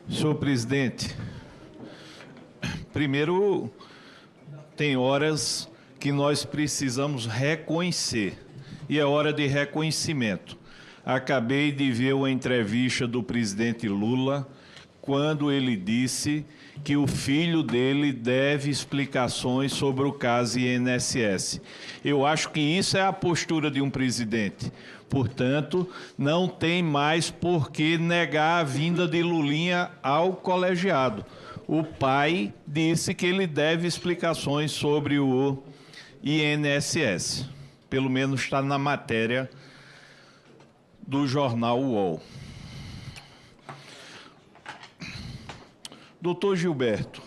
Senhor presidente, primeiro, tem horas que nós precisamos reconhecer, e é hora de reconhecimento. Acabei de ver uma entrevista do presidente Lula, quando ele disse que o filho dele deve explicações sobre o caso INSS. Eu acho que isso é a postura de um presidente. Portanto, não tem mais por que negar a vinda de Lulinha ao colegiado. O pai disse que ele deve explicações sobre o INSS. Pelo menos está na matéria do jornal UOL. Doutor Gilberto,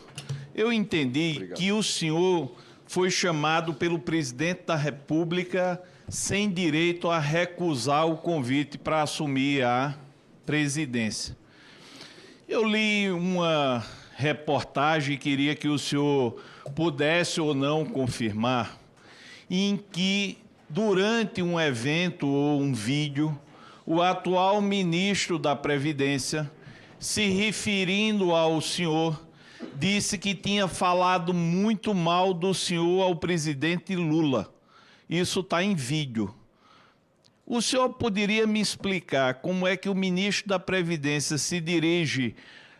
eu entendi que o senhor foi chamado pelo presidente da República sem direito a recusar o convite para assumir a presidência. Eu li uma reportagem, queria que o senhor pudesse ou não confirmar, em que, durante um evento ou um vídeo, o atual ministro da Previdência, se referindo ao senhor, disse que tinha falado muito mal do senhor ao presidente Lula. Isso está em vídeo. O senhor poderia me explicar como é que o ministro da Previdência se dirige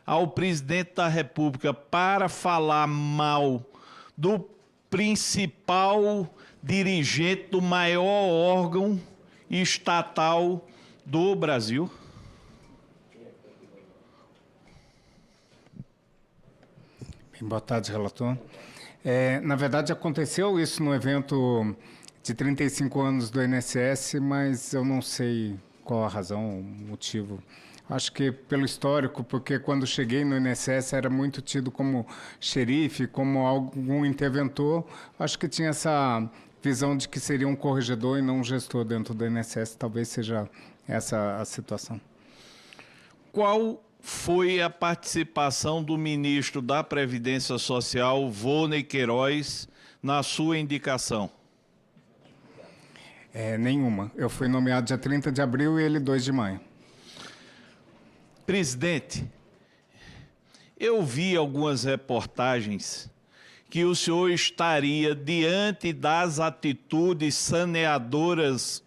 ao presidente da República para falar mal do principal dirigente do maior órgão estatal do Brasil? Boa tarde, relator. Na verdade, aconteceu isso no evento de 35 anos do INSS, mas eu não sei qual a razão, o motivo. Acho que pelo histórico, porque quando cheguei no INSS era muito tido como xerife, como algum interventor. Acho que tinha essa visão de que seria um corregedor e não um gestor dentro do INSS. Talvez seja essa a situação. Qual foi a participação do ministro da Previdência Social, Volney Queiroz, na sua indicação? Nenhuma. Eu fui nomeado dia 30 de abril e ele 2 de maio. Presidente, eu vi algumas reportagens que o senhor estaria diante das atitudes saneadoras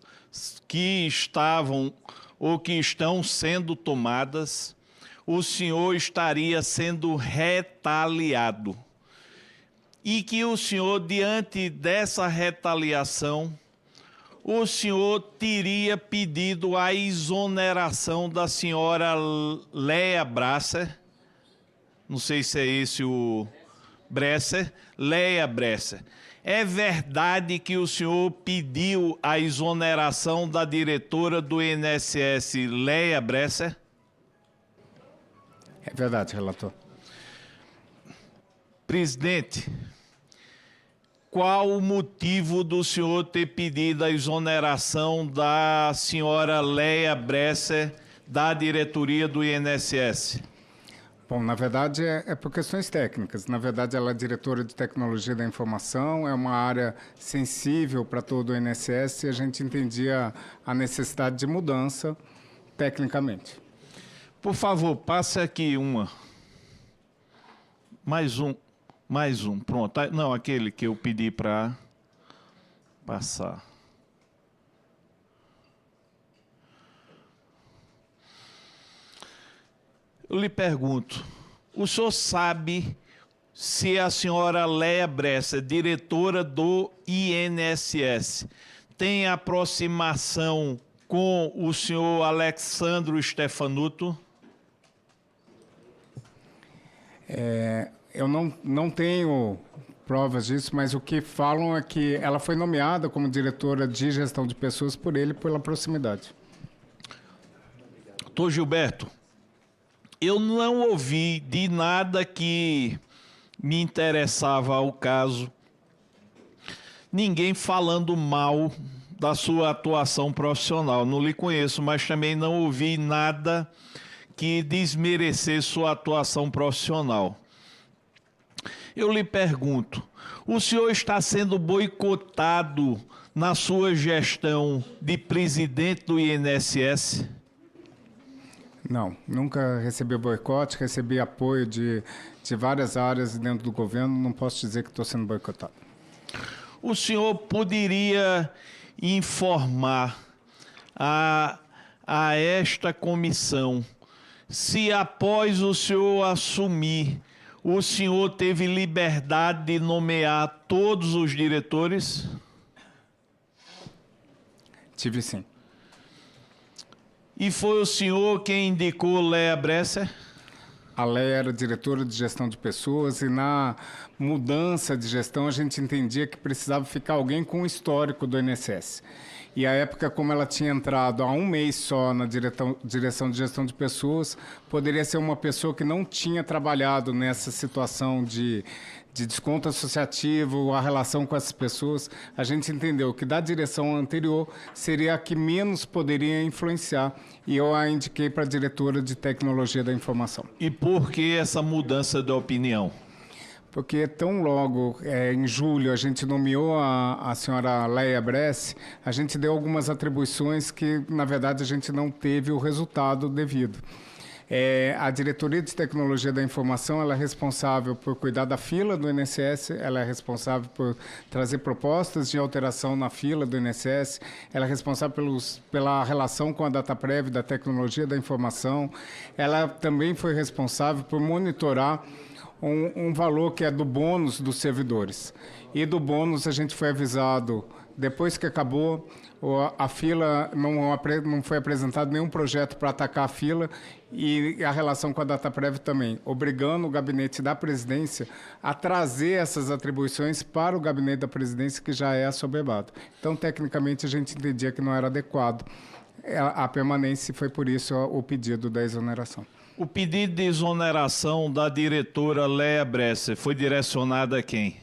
que estavam ou que estão sendo tomadas, o senhor estaria sendo retaliado. E que o senhor, diante dessa retaliação, o senhor teria pedido a exoneração da senhora Léa Bresser, não sei se é esse o Bresser, Léa Bresser. É verdade que o senhor pediu a exoneração da diretora do INSS, Léa Bresser? É verdade, relator. Presidente, qual o motivo do senhor ter pedido a exoneração da senhora Léa Bresser da diretoria do INSS? Bom, na verdade é por questões técnicas. Na verdade, ela é diretora de tecnologia da informação, é uma área sensível para todo o INSS e a gente entendia a necessidade de mudança tecnicamente. Por favor, passe aqui uma. Mais um, pronto. Não, aquele que eu pedi para passar. Eu lhe pergunto, o senhor sabe se a senhora Léa Bresser, diretora do INSS, tem aproximação com o senhor Alexandro Stefanuto? Eu não tenho provas disso, mas o que falam é que ela foi nomeada como diretora de gestão de pessoas por ele, pela proximidade. Doutor Gilberto, eu não ouvi de nada que me interessava ao caso, ninguém falando mal da sua atuação profissional. Não lhe conheço, mas também não ouvi nada que desmerecesse sua atuação profissional. Eu lhe pergunto, o senhor está sendo boicotado na sua gestão de presidente do INSS? Não, nunca recebi boicote, recebi apoio de várias áreas dentro do governo, não posso dizer que estou sendo boicotado. O senhor poderia informar a esta comissão se após o senhor assumir, o senhor teve liberdade de nomear todos os diretores? Tive sim. E foi o senhor quem indicou Léa Bresser? A Léa era diretora de gestão de pessoas e na mudança de gestão a gente entendia que precisava ficar alguém com histórico do INSS. E à época, como ela tinha entrado há um mês só na direção de gestão de pessoas, poderia ser uma pessoa que não tinha trabalhado nessa situação de desconto associativo, a relação com essas pessoas. A gente entendeu que da direção anterior seria a que menos poderia influenciar. E eu a indiquei para a diretora de tecnologia da informação. E por que essa mudança de opinião? Porque tão logo, em julho, a gente nomeou a senhora Léa Bresser, a gente deu algumas atribuições que, na verdade, a gente não teve o resultado devido. A diretoria de tecnologia da informação, ela é responsável por cuidar da fila do INSS, ela é responsável por trazer propostas de alteração na fila do INSS, ela é responsável pela relação com a DataPrev da tecnologia da informação, ela também foi responsável por monitorar um valor que é do bônus dos servidores. E do bônus a gente foi avisado, depois que acabou, a fila não foi apresentado nenhum projeto para atacar a fila e a relação com a DataPrev também, obrigando o gabinete da presidência a trazer essas atribuições para o gabinete da presidência, que já é assoberbado. Então, tecnicamente, a gente entendia que não era adequado a permanência e foi por isso o pedido da exoneração. O pedido de exoneração da diretora Léa Bresser foi direcionado a quem?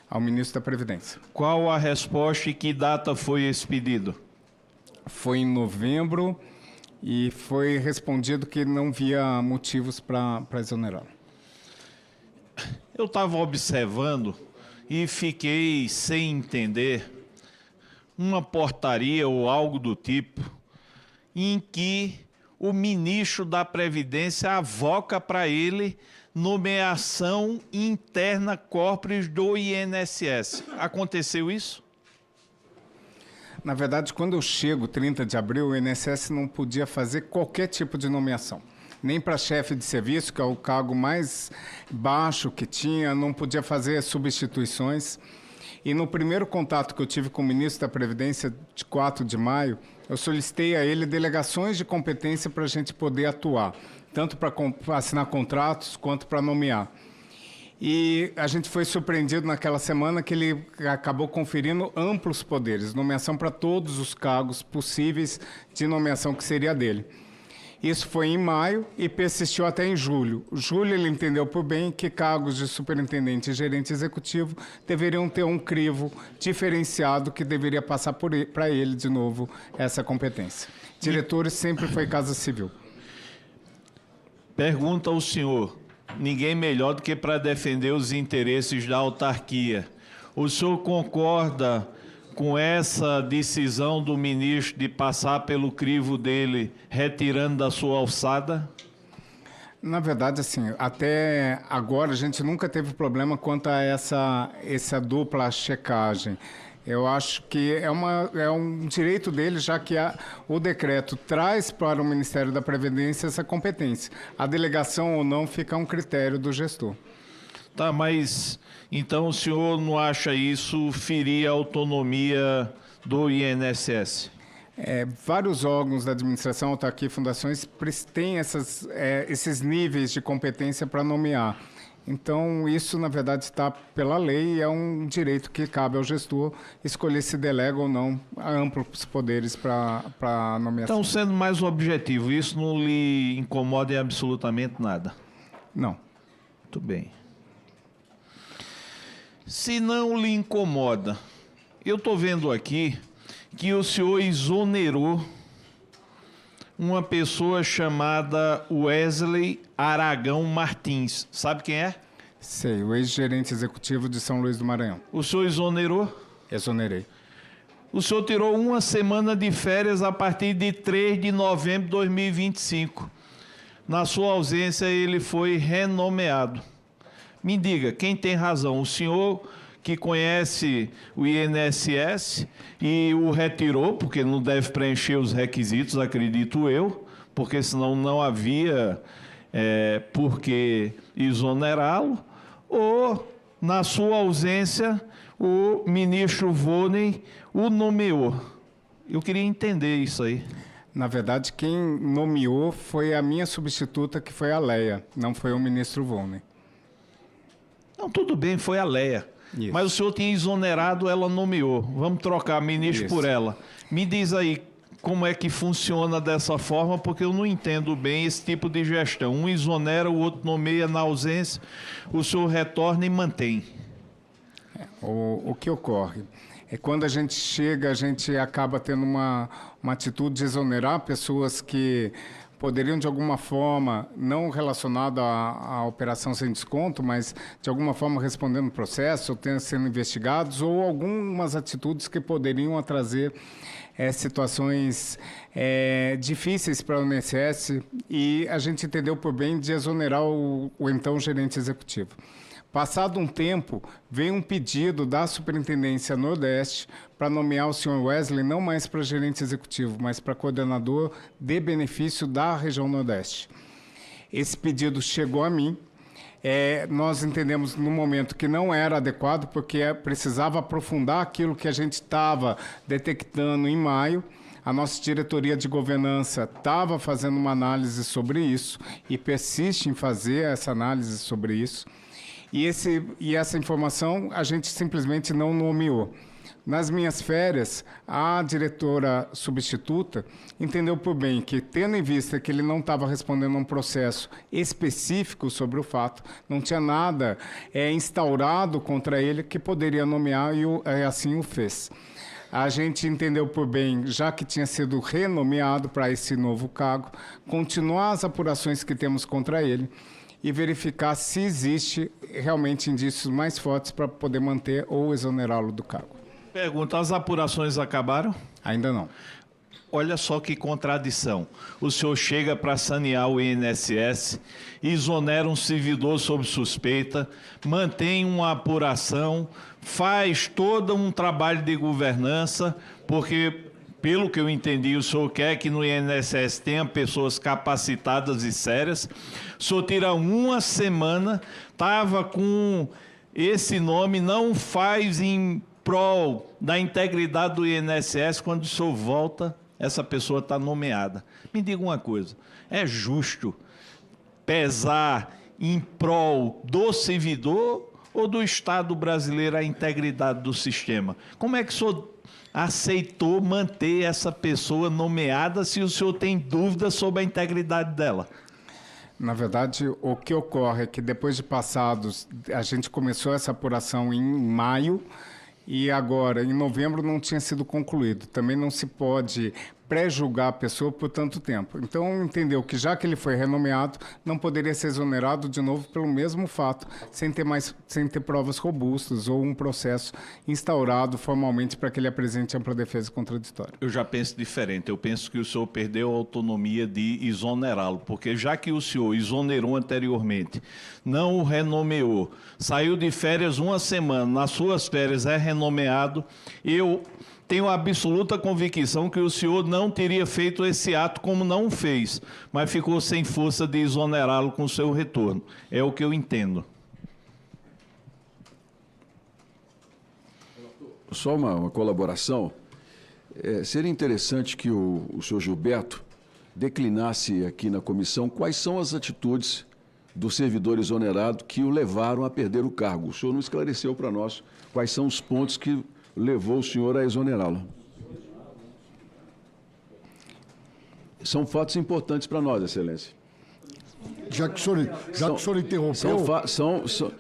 Ao ministro da Previdência. Qual a resposta e que data foi esse pedido? Foi em novembro e foi respondido que não via motivos para exonerar. Eu estava observando e fiquei sem entender uma portaria ou algo do tipo em que o ministro da Previdência avoca para ele nomeação interna corporis do INSS. Aconteceu isso? Na verdade, quando eu chego, 30 de abril, o INSS não podia fazer qualquer tipo de nomeação. Nem para chefe de serviço, que é o cargo mais baixo que tinha, não podia fazer substituições. E no primeiro contato que eu tive com o ministro da Previdência, de 4 de maio, eu solicitei a ele delegações de competência para a gente poder atuar, tanto para assinar contratos quanto para nomear. E a gente foi surpreendido naquela semana que ele acabou conferindo amplos poderes, nomeação para todos os cargos possíveis de nomeação que seria dele. Isso foi em maio e persistiu até em julho. Julho ele entendeu por bem que cargos de superintendente e gerente executivo deveriam ter um crivo diferenciado que deveria passar para ele de novo essa competência. Diretores sempre foi Casa Civil. Pergunta ao senhor, ninguém melhor do que para defender os interesses da autarquia. O senhor concorda com essa decisão do ministro de passar pelo crivo dele, retirando da sua alçada? Na verdade, assim, até agora a gente nunca teve problema quanto a essa dupla checagem. Eu acho que é um direito dele, já que o decreto traz para o Ministério da Previdência essa competência. A delegação ou não fica a um critério do gestor. Tá, mas então o senhor não acha isso ferir a autonomia do INSS? Vários órgãos da administração, autarquia e fundações têm esses níveis de competência para nomear. Então, isso, na verdade, está pela lei e é um direito que cabe ao gestor escolher se delega ou não amplos poderes para nomeação. Então, sendo mais objetivo, isso não lhe incomoda em absolutamente nada? Não. Muito bem. Se não lhe incomoda, eu estou vendo aqui que o senhor exonerou uma pessoa chamada Wesley Aragão Martins. Sabe quem é? Sei, o ex-gerente executivo de São Luís do Maranhão. O senhor exonerou? Exonerei. O senhor tirou uma semana de férias a partir de 3 de novembro de 2025. Na sua ausência, ele foi renomeado. Me diga, quem tem razão? O senhor que conhece o INSS e o retirou, porque não deve preencher os requisitos, acredito eu, porque senão não havia por que exonerá-lo, ou, na sua ausência, o ministro Volney o nomeou. Eu queria entender isso aí. Na verdade, quem nomeou foi a minha substituta, que foi a Leia, não foi o ministro Volney. Não, tudo bem, foi a Leia. Isso. Mas o senhor tinha exonerado, ela nomeou. Vamos trocar ministro por ela. Me diz aí como é que funciona dessa forma, porque eu não entendo bem esse tipo de gestão. Um exonera, o outro nomeia na ausência, o senhor retorna e mantém. O que ocorre é quando a gente chega, a gente acaba tendo uma atitude de exonerar pessoas que poderiam, de alguma forma, não relacionada à operação sem desconto, mas de alguma forma respondendo o processo, ou sendo investigados, ou algumas atitudes que poderiam trazer situações difíceis para o INSS, e a gente entendeu por bem de exonerar o então gerente executivo. Passado um tempo, veio um pedido da Superintendência Nordeste para nomear o senhor Wesley não mais para gerente executivo, mas para coordenador de benefício da região Nordeste. Esse pedido chegou a mim. Nós entendemos no momento que não era adequado, porque precisava aprofundar aquilo que a gente estava detectando em maio. A nossa diretoria de governança estava fazendo uma análise sobre isso e persiste em fazer essa análise sobre isso. E essa informação a gente simplesmente não nomeou. Nas minhas férias, a diretora substituta entendeu por bem que, tendo em vista que ele não estava respondendo a um processo específico sobre o fato, não tinha nada instaurado contra ele que poderia nomear, e assim o fez. A gente entendeu por bem, já que tinha sido renomeado para esse novo cargo, continuar as apurações que temos contra ele e verificar se existe realmente indícios mais fortes para poder manter ou exonerá-lo do cargo. Pergunta, as apurações acabaram? Ainda não. Olha só que contradição. O senhor chega para sanear o INSS, exonera um servidor sob suspeita, mantém uma apuração, faz todo um trabalho de governança, porque, pelo que eu entendi, o senhor quer que no INSS tenha pessoas capacitadas e sérias. O senhor tira uma semana, estava com esse nome, não faz em prol da integridade do INSS, quando o senhor volta, essa pessoa está nomeada. Me diga uma coisa, é justo pesar em prol do servidor ou do Estado brasileiro a integridade do sistema? Como é que o senhor aceitou manter essa pessoa nomeada se o senhor tem dúvidas sobre a integridade dela? Na verdade, o que ocorre é que depois de passados, a gente começou essa apuração em maio, e agora, em novembro, não tinha sido concluído. Também não se pode pré-julgar a pessoa por tanto tempo. Então, entendeu que, já que ele foi renomeado, não poderia ser exonerado de novo pelo mesmo fato, sem ter provas robustas ou um processo instaurado formalmente para que ele apresente ampla defesa contraditória. Eu já penso diferente. Eu penso que o senhor perdeu a autonomia de exonerá-lo, porque já que o senhor exonerou anteriormente, não o renomeou, saiu de férias uma semana, nas suas férias é renomeado, eu tenho a absoluta convicção que o senhor não teria feito esse ato como não fez, mas ficou sem força de exonerá-lo com o seu retorno. É o que eu entendo. Só uma colaboração. Seria interessante que o senhor Gilberto declinasse aqui na comissão quais são as atitudes do servidor exonerado que o levaram a perder o cargo. O senhor não esclareceu para nós quais são os pontos que levou o senhor a exonerá-lo. São fatos importantes para nós, Excelência. Já que o senhor interrompeu,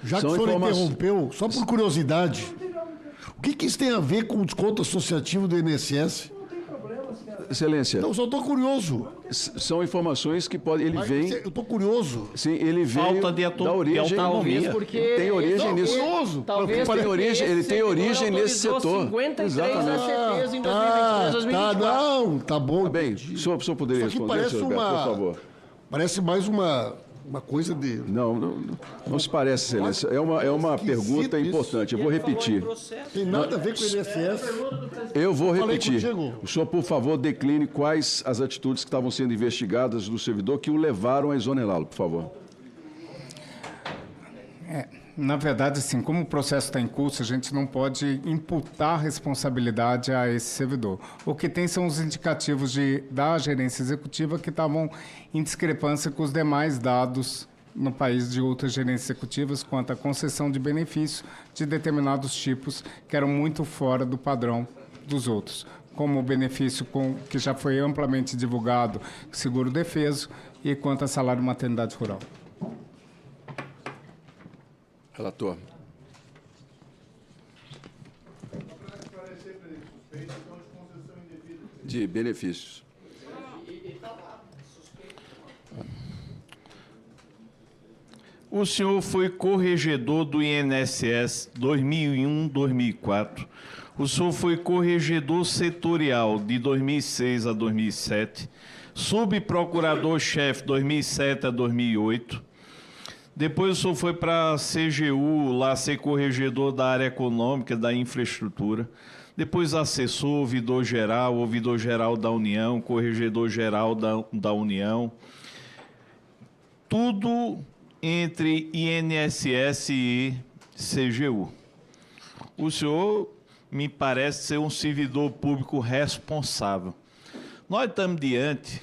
interrompeu, só por curiosidade, o que isso tem a ver com o desconto associativo do INSS? Excelência. Não, só estou curioso. são informações que podem... Ele Mas vem... eu tô curioso. Sim, ele veio Falta de da origem... autonomia. Porque tem origem nisso. Talvez Ele tem origem nesse autorizou setor. 53 Exatamente. ACPs em 2023, 2024. Não, tá bom. Tá bem, o senhor poderia Isso aqui responder, parece senhor Roberto, por uma... favor. Parece mais uma coisa de... Não se parece, excelência. É uma pergunta isso. importante. Eu vou repetir. Tem nada a ver com o INSS. Eu vou Falei repetir. contigo. O senhor, por favor, decline quais as atitudes que estavam sendo investigadas do servidor que o levaram a exonerá-lo, por favor. Na verdade, assim, como o processo está em curso, a gente não pode imputar responsabilidade a esse servidor. O que tem são os indicativos da gerência executiva que estavam em discrepância com os demais dados no país de outras gerências executivas quanto à concessão de benefícios de determinados tipos que eram muito fora do padrão dos outros, como o benefício que já foi amplamente divulgado, seguro-defeso, e quanto a salário maternidade rural. Relator. De benefícios. O senhor foi corregedor do INSS 2001-2004. O senhor foi corregedor setorial de 2006 a 2007, subprocurador-chefe 2007 a 2008. Depois o senhor foi para a CGU, lá ser corregedor da área econômica, da infraestrutura. Depois assessor, ouvidor-geral da União, corregedor-geral da União. Tudo entre INSS e CGU. O senhor me parece ser um servidor público responsável. Nós estamos diante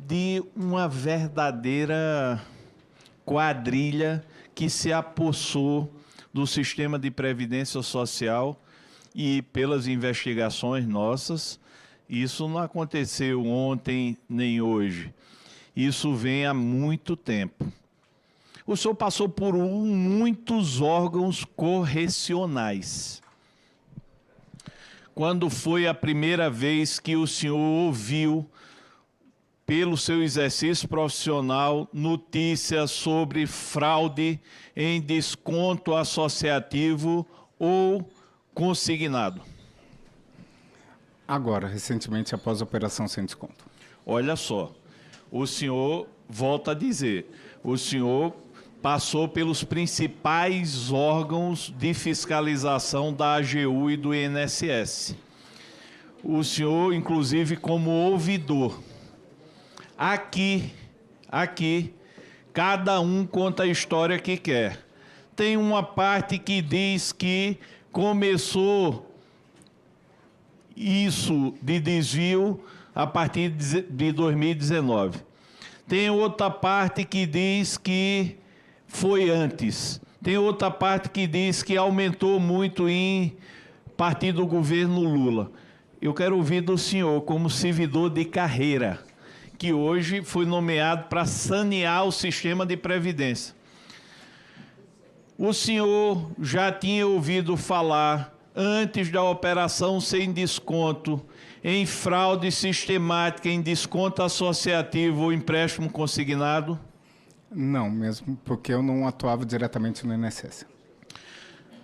de uma verdadeira quadrilha que se apossou do sistema de previdência social e pelas investigações nossas, isso não aconteceu ontem nem hoje. Isso vem há muito tempo. O senhor passou por muitos órgãos correcionais. Quando foi a primeira vez que o senhor ouviu, pelo seu exercício profissional, notícias sobre fraude em desconto associativo ou consignado? Agora, recentemente, após a operação sem desconto. Olha só, o senhor, volta a dizer, o senhor passou pelos principais órgãos de fiscalização da AGU e do INSS. O senhor, inclusive, como ouvidor. Aqui, cada um conta a história que quer. Tem uma parte que diz que começou isso de desvio a partir de 2019. Tem outra parte que diz que foi antes. Tem outra parte que diz que aumentou muito em partir do governo Lula. Eu quero ouvir do senhor, como servidor de carreira, que hoje foi nomeado para sanear o sistema de previdência. O senhor já tinha ouvido falar, antes da operação sem desconto, em fraude sistemática em desconto associativo ou empréstimo consignado? Não, mesmo porque eu não atuava diretamente no INSS.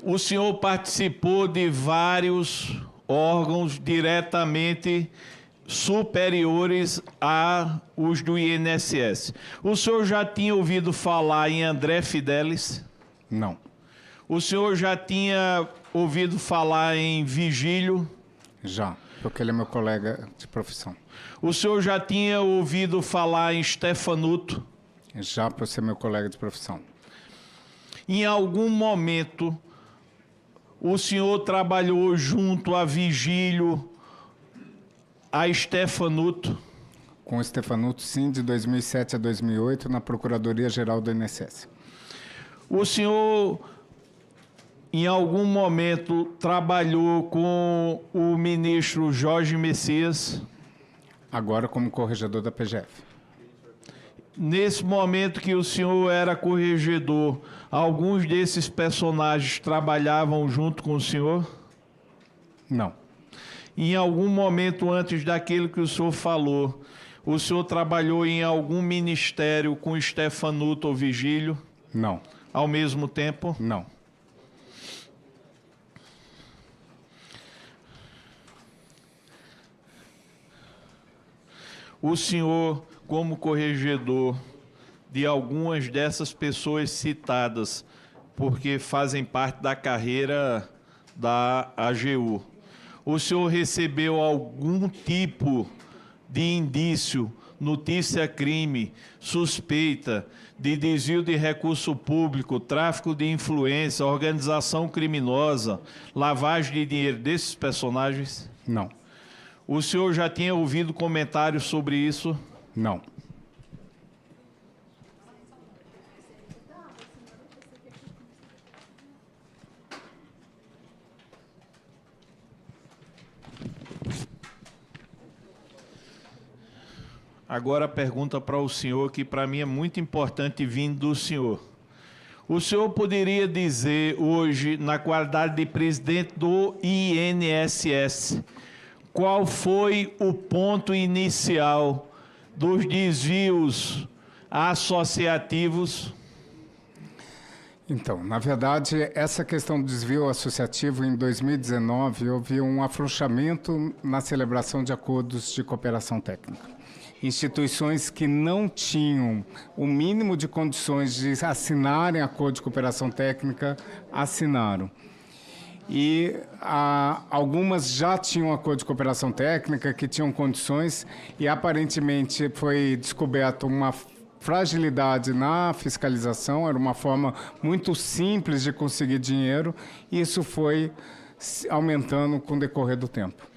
O senhor participou de vários órgãos diretamente superiores aos do INSS. O senhor já tinha ouvido falar em André Fidelis? Não. O senhor já tinha ouvido falar em Vigílio? Já, porque ele é meu colega de profissão. O senhor já tinha ouvido falar em Stefanuto? Já por ser meu colega de profissão. Em algum momento, o senhor trabalhou junto a Vigílio, a Stefanuto? Com o Stefanuto, sim, de 2007 a 2008, na Procuradoria-Geral do INSS. O senhor, em algum momento, trabalhou com o ministro Jorge Messias? Agora como corregedor da PGF. Nesse momento que o senhor era corregedor, alguns desses personagens trabalhavam junto com o senhor? Não. Em algum momento antes daquele que o senhor falou, O senhor trabalhou em algum ministério com Stefanuto ou Vigílio Não, ao mesmo tempo? não. O senhor, como corregedor de algumas dessas pessoas citadas, porque fazem parte da carreira da AGU, o senhor recebeu algum tipo de indício, notícia crime, suspeita de desvio de recurso público, tráfico de influência, organização criminosa, lavagem de dinheiro desses personagens? Não, O senhor já tinha ouvido comentários sobre isso? não. Agora a pergunta para o senhor, que para mim é muito importante vindo do senhor. O senhor poderia dizer hoje, na qualidade de presidente do INSS, qual foi o ponto inicial dos desvios associativos? Então, na verdade, essa questão do desvio associativo, em 2019, houve um afrouxamento na celebração de acordos de cooperação técnica. Instituições que não tinham o mínimo de condições de assinarem acordo de cooperação técnica, assinaram. E algumas já tinham acordo de cooperação técnica, que tinham condições, e aparentemente foi descoberta uma fragilidade na fiscalização, era uma forma muito simples de conseguir dinheiro, e isso foi aumentando com o decorrer do tempo.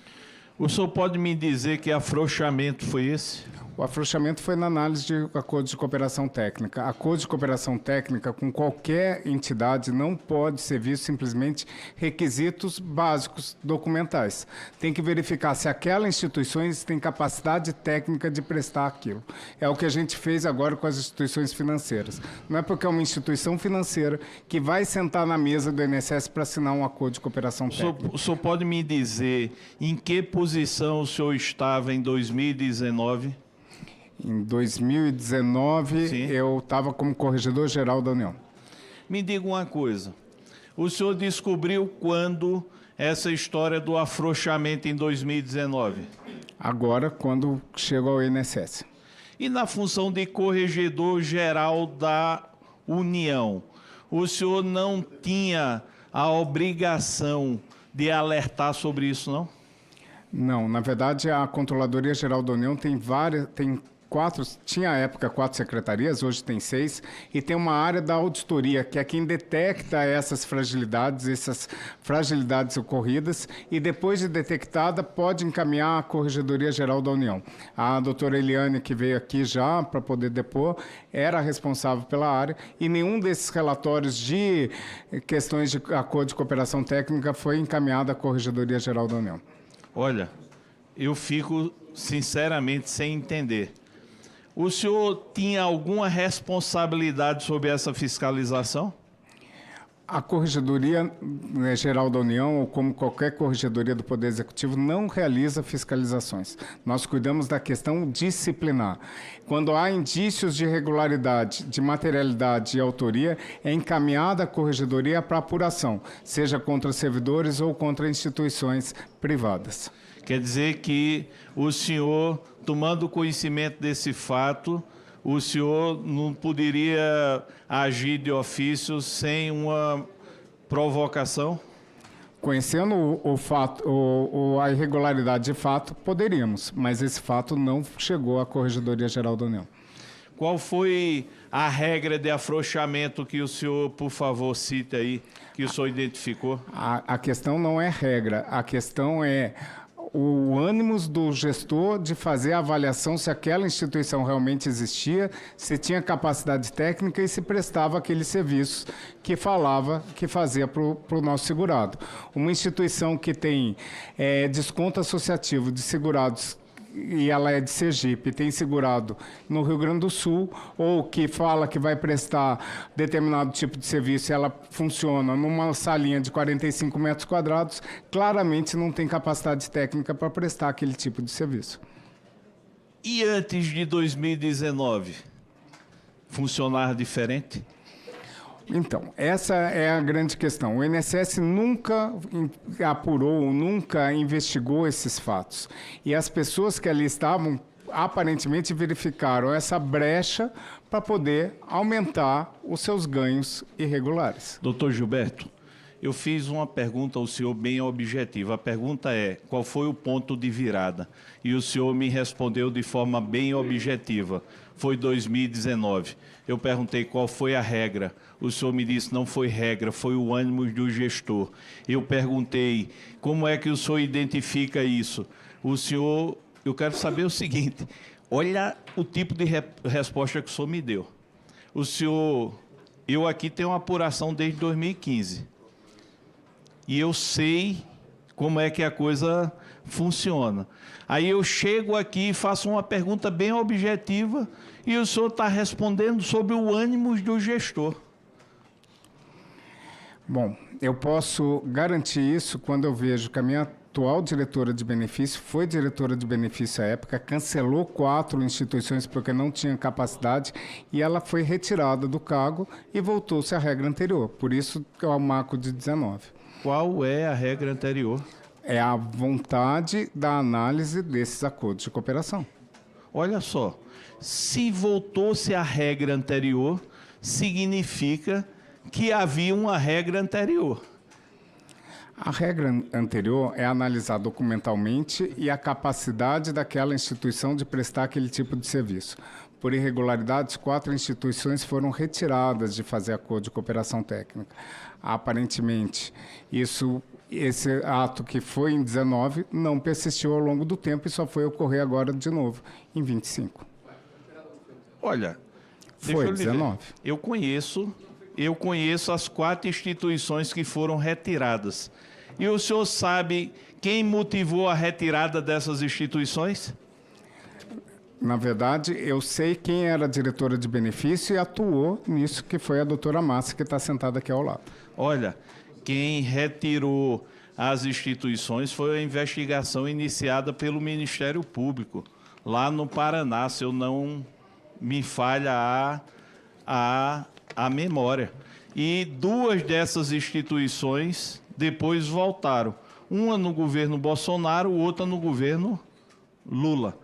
O senhor pode me dizer que afrouxamento foi esse? O afrouxamento foi na análise de acordo de cooperação técnica. Acordo de cooperação técnica com qualquer entidade não pode ser visto simplesmente requisitos básicos documentais. Tem que verificar se aquela instituição tem capacidade técnica de prestar aquilo. É o que a gente fez agora com as instituições financeiras. Não é porque é uma instituição financeira que vai sentar na mesa do INSS para assinar um acordo de cooperação técnica. O senhor pode me dizer em que posição o senhor estava em 2019? Em 2019, Sim. eu estava como corregedor-geral da União. Me diga uma coisa. O senhor descobriu quando essa história do afrouxamento em 2019? Agora, quando chego ao INSS. E na função de corregedor-geral da União, o senhor não tinha a obrigação de alertar sobre isso, não? Não, na verdade, a Controladoria Geral da União tem tinha à época 4 secretarias, hoje tem 6, e tem uma área da auditoria, que é quem detecta essas fragilidades ocorridas, e depois de detectada, pode encaminhar à Corregedoria Geral da União. A doutora Eliane, que veio aqui já para poder depor, era responsável pela área, e nenhum desses relatórios de questões de acordo de cooperação técnica foi encaminhado à Corregedoria Geral da União. Olha, eu fico sinceramente sem entender. O senhor tinha alguma responsabilidade sobre essa fiscalização? A Corregedoria Geral da União, ou como qualquer corregedoria do Poder Executivo, não realiza fiscalizações. Nós cuidamos da questão disciplinar. Quando há indícios de irregularidade, de materialidade e autoria, é encaminhada a Corregedoria para apuração, seja contra servidores ou contra instituições privadas. Quer dizer que o senhor, tomando conhecimento desse fato, o senhor não poderia agir de ofício sem uma provocação? Conhecendo o fato, a irregularidade de fato, poderíamos, mas esse fato não chegou à Corregedoria Geral da União. Qual foi a regra de afrouxamento que o senhor, por favor, cite aí, que o senhor identificou? A questão não é regra, a questão é o ânimo do gestor de fazer a avaliação se aquela instituição realmente existia, se tinha capacidade técnica e se prestava aquele serviço que fazia para o nosso segurado. Uma instituição que tem desconto associativo de segurados, e ela é de Sergipe, tem segurado no Rio Grande do Sul, ou que fala que vai prestar determinado tipo de serviço e ela funciona numa salinha de 45 metros quadrados, claramente não tem capacidade técnica para prestar aquele tipo de serviço. E antes de 2019, funcionava diferente? Então, essa é a grande questão. O INSS nunca apurou, nunca investigou esses fatos. E as pessoas que ali estavam, aparentemente, verificaram essa brecha para poder aumentar os seus ganhos irregulares. Doutor Gilberto, eu fiz uma pergunta ao senhor bem objetiva. A pergunta é, qual foi o ponto de virada? E o senhor me respondeu de forma bem objetiva. Foi 2019. Eu perguntei qual foi a regra. O senhor me disse não foi regra, foi o ânimo do gestor. Eu perguntei como é que o senhor identifica isso. O senhor, eu quero saber o seguinte, olha o tipo de resposta que o senhor me deu. O senhor, eu aqui tenho uma apuração desde 2015. E eu sei como é que a coisa funciona. Aí eu chego aqui e faço uma pergunta bem objetiva e o senhor está respondendo sobre o ânimo do gestor. Bom, eu posso garantir isso quando eu vejo que a minha atual diretora de benefício foi diretora de benefício à época, cancelou 4 instituições porque não tinha capacidade e ela foi retirada do cargo e voltou-se à regra anterior. Por isso que é o marco de 19. Qual é a regra anterior? É a vontade da análise desses acordos de cooperação. Olha só, se voltou-se à regra anterior, significa que havia uma regra anterior. A regra anterior é analisar documentalmente e a capacidade daquela instituição de prestar aquele tipo de serviço. Por irregularidades, 4 instituições foram retiradas de fazer acordo de cooperação técnica. Aparentemente, esse ato que foi em 19 não persistiu ao longo do tempo e só foi ocorrer agora de novo, em 25. Olha, Foi 19. Eu conheço as 4 instituições que foram retiradas. E o senhor sabe quem motivou a retirada dessas instituições? Na verdade, eu sei quem era a diretora de benefício e atuou nisso, que foi a doutora Márcia, que está sentada aqui ao lado. Olha, quem retirou as instituições foi a investigação iniciada pelo Ministério Público, lá no Paraná, se eu não me falha a memória. E 2 dessas instituições depois voltaram. Uma no governo Bolsonaro, outra no governo Lula.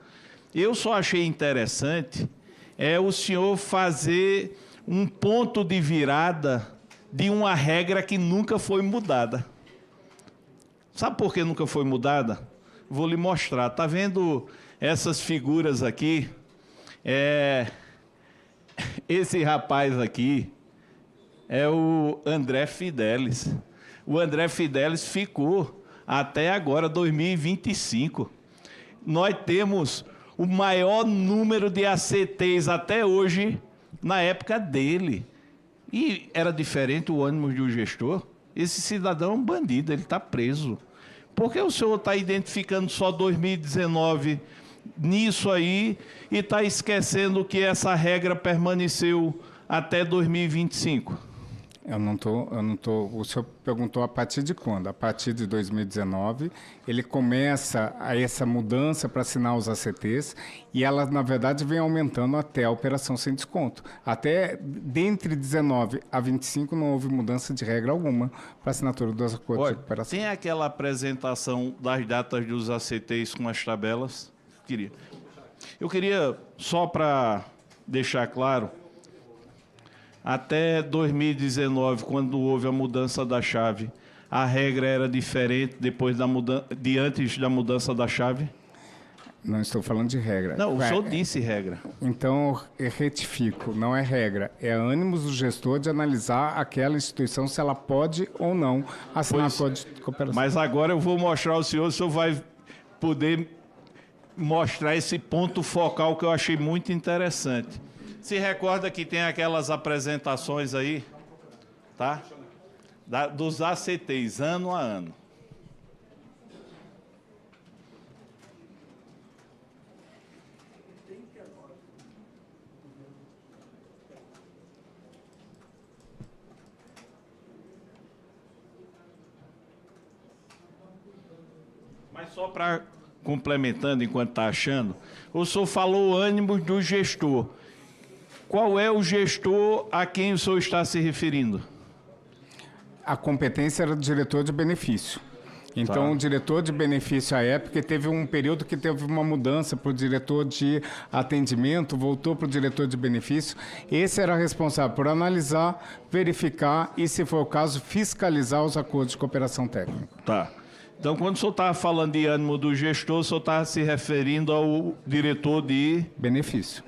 Eu só achei interessante o senhor fazer um ponto de virada de uma regra que nunca foi mudada. Sabe por que nunca foi mudada? Vou lhe mostrar. Está vendo essas figuras aqui? Esse rapaz aqui é o André Fidelis. O André Fidelis ficou até agora, 2025. Nós temos o maior número de ACTs até hoje na época dele. E era diferente o ânimo do gestor? Esse cidadão é um bandido, ele está preso. Por que o senhor está identificando só 2019 nisso aí e está esquecendo que essa regra permaneceu até 2025? Eu não tô. O senhor perguntou a partir de quando? A partir de 2019, ele começa essa mudança para assinar os ACTs e ela, na verdade, vem aumentando até a operação sem desconto. Até dentre 19 a 25 não houve mudança de regra alguma para assinatura dos acordos de cooperação. Tem aquela apresentação das datas dos ACTs com as tabelas? Eu queria, só para deixar claro, até 2019, quando houve a mudança da chave, a regra era diferente antes da mudança da chave? Não estou falando de regra. Não, o senhor disse regra. Então, eu retifico, não é regra. É ânimos do gestor de analisar aquela instituição se ela pode ou não assinar acordo de cooperação. Mas agora eu vou mostrar ao senhor, o senhor vai poder mostrar esse ponto focal que eu achei muito interessante. Se recorda que tem aquelas apresentações aí, tá? Dos ACTs, ano a ano. Mas só para complementando enquanto está achando, o senhor falou ânimos do gestor. Qual é o gestor a quem o senhor está se referindo? A competência era do diretor de benefício. Então, o diretor de benefício à época teve um período que teve uma mudança para o diretor de atendimento, voltou para o diretor de benefício. Esse era responsável por analisar, verificar e, se for o caso, fiscalizar os acordos de cooperação técnica. Tá. Então, quando o senhor estava falando de ânimo do gestor, o senhor estava se referindo ao diretor de benefício.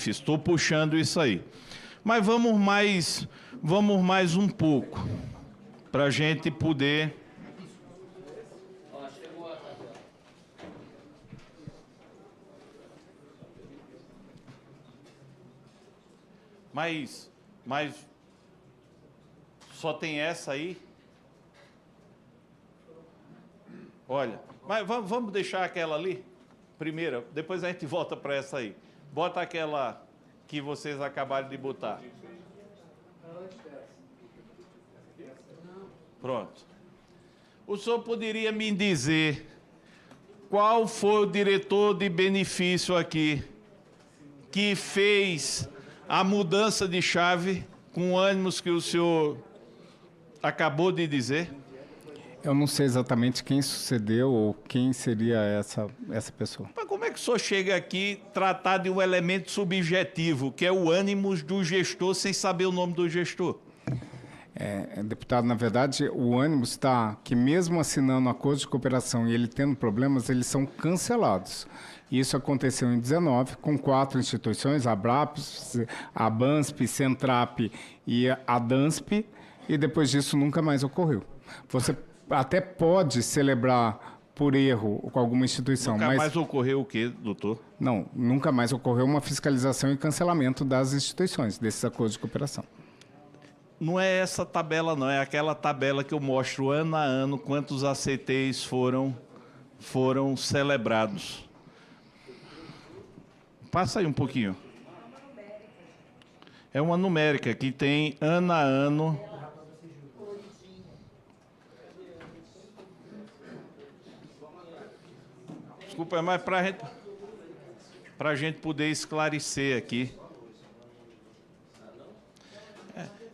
Estou puxando isso aí. Mas vamos mais um pouco, para a gente poder... Mas só tem essa aí? Olha, mas vamos deixar aquela ali, primeira, depois a gente volta para essa aí. Bota aquela que vocês acabaram de botar. Pronto. O senhor poderia me dizer qual foi o diretor de benefício aqui que fez a mudança de chave com ânimos que o senhor acabou de dizer? Eu não sei exatamente quem sucedeu ou quem seria essa pessoa. Mas como é que o senhor chega aqui tratar de um elemento subjetivo, que é o ânimos do gestor, sem saber o nome do gestor? Deputado, na verdade, o ânimo está que mesmo assinando acordo de cooperação e ele tendo problemas, eles são cancelados. Isso aconteceu em 19 com 4 instituições, a Abraps, a Bansp, Centrap e a Dansp, e depois disso nunca mais ocorreu. Você até pode celebrar por erro com alguma instituição, Nunca mas... mais ocorreu o quê, doutor? Não, nunca mais ocorreu uma fiscalização e cancelamento das instituições, desses acordos de cooperação. Não é essa tabela, não. É aquela tabela que eu mostro ano a ano quantos ACTs foram celebrados. Passa aí um pouquinho. É uma numérica que tem ano a ano. Desculpa, mas para a gente poder esclarecer aqui.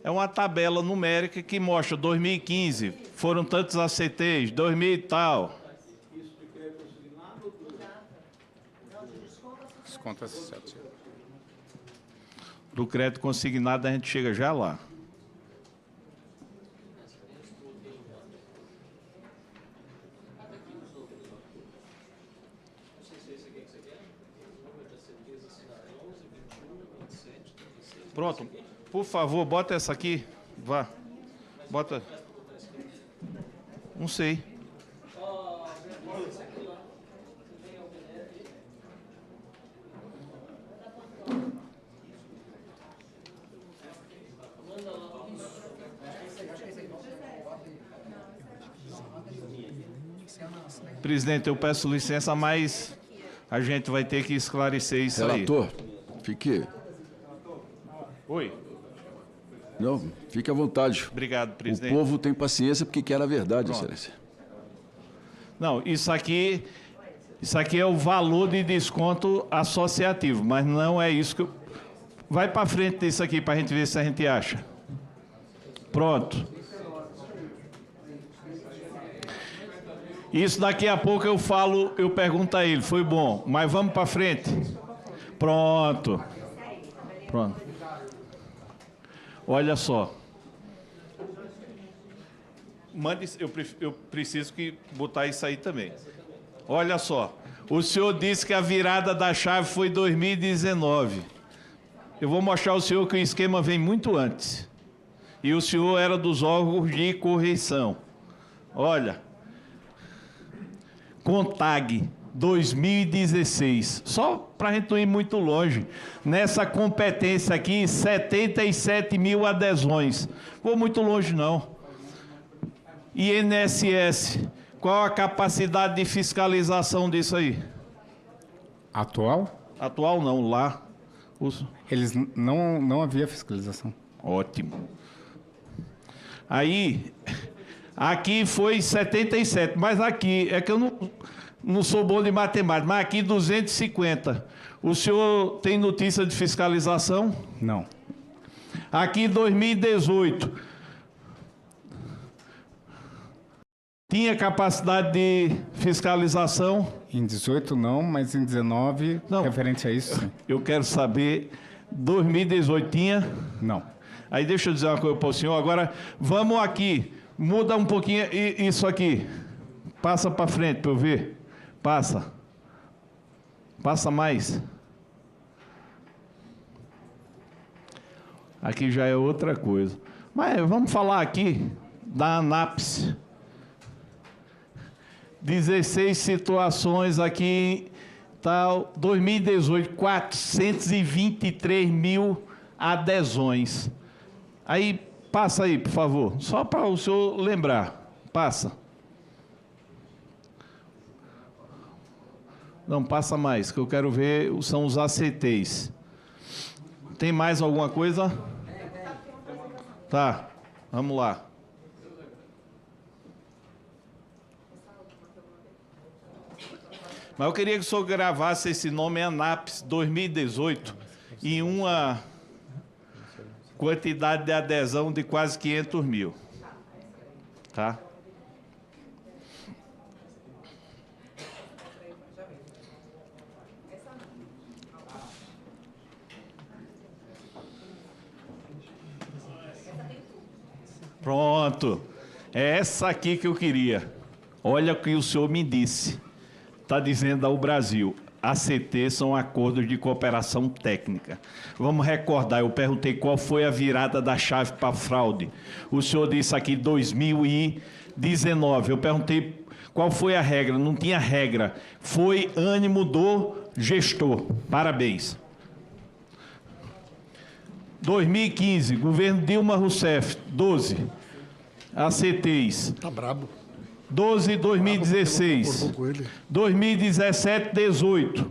É uma tabela numérica que mostra 2015, foram tantos ACTs, 2000 e tal. Desconto associativo. Do crédito consignado a gente chega já lá. Pronto. Por favor, bota essa aqui. Vá. Bota. Não sei. Presidente, eu peço licença, mas a gente vai ter que esclarecer isso aí. Relator, fique... Oi. Não, fique à vontade. Obrigado, presidente. O povo tem paciência porque quer a verdade, Pronto. Excelência. Não, isso aqui é o valor de desconto associativo, mas não é isso que eu... Vai para frente disso aqui para a gente ver se a gente acha. Pronto. Isso daqui a pouco eu falo, eu pergunto a ele, foi bom, mas vamos para frente. Pronto. Pronto. Olha só. Eu preciso botar isso aí também. Olha só. O senhor disse que a virada da chave foi 2019. Eu vou mostrar ao senhor que o esquema vem muito antes. E o senhor era dos órgãos de correição. Olha. CONTAG 2016. Só para a gente não ir muito longe. Nessa competência aqui, 77 mil adesões. Vou muito longe, não. INSS, qual a capacidade de fiscalização disso aí? Atual? Atual não, lá. Eles não havia fiscalização. Ótimo. Aí, aqui foi 77, mas aqui, é que eu não... não sou bom de matemática, mas aqui 250. O senhor tem notícia de fiscalização? Não. Aqui 2018. Tinha capacidade de fiscalização? Em 18 não, mas em 19, Não. referente a isso, sim. Eu quero saber, 2018 tinha? Não. Aí deixa eu dizer uma coisa para o senhor. Agora, vamos aqui. Muda um pouquinho isso aqui. Passa para frente para eu ver. Passa. Passa mais. Aqui já é outra coisa. Mas vamos falar aqui da ANAPS. 16 situações aqui, tal, 2018, 423 mil adesões. Aí, passa aí, por favor, só para o senhor lembrar. Passa. Não, passa mais, que eu quero ver, são os ACTs. Tem mais alguma coisa? Tá, vamos lá. Mas eu queria que o senhor gravasse esse nome ANAPS 2018 em uma quantidade de adesão de quase 500 mil. Tá? Pronto. É essa aqui que eu queria. Olha o que o senhor me disse. Está dizendo ao Brasil, ACT são acordos de cooperação técnica. Vamos recordar, eu perguntei qual foi a virada da chave para fraude. O senhor disse aqui 2019. Eu perguntei qual foi a regra. Não tinha regra. Foi ânimo do gestor. Parabéns. 2015, governo Dilma Rousseff, 12 ACTs. Tá brabo. 12, 2016, 2017, 18,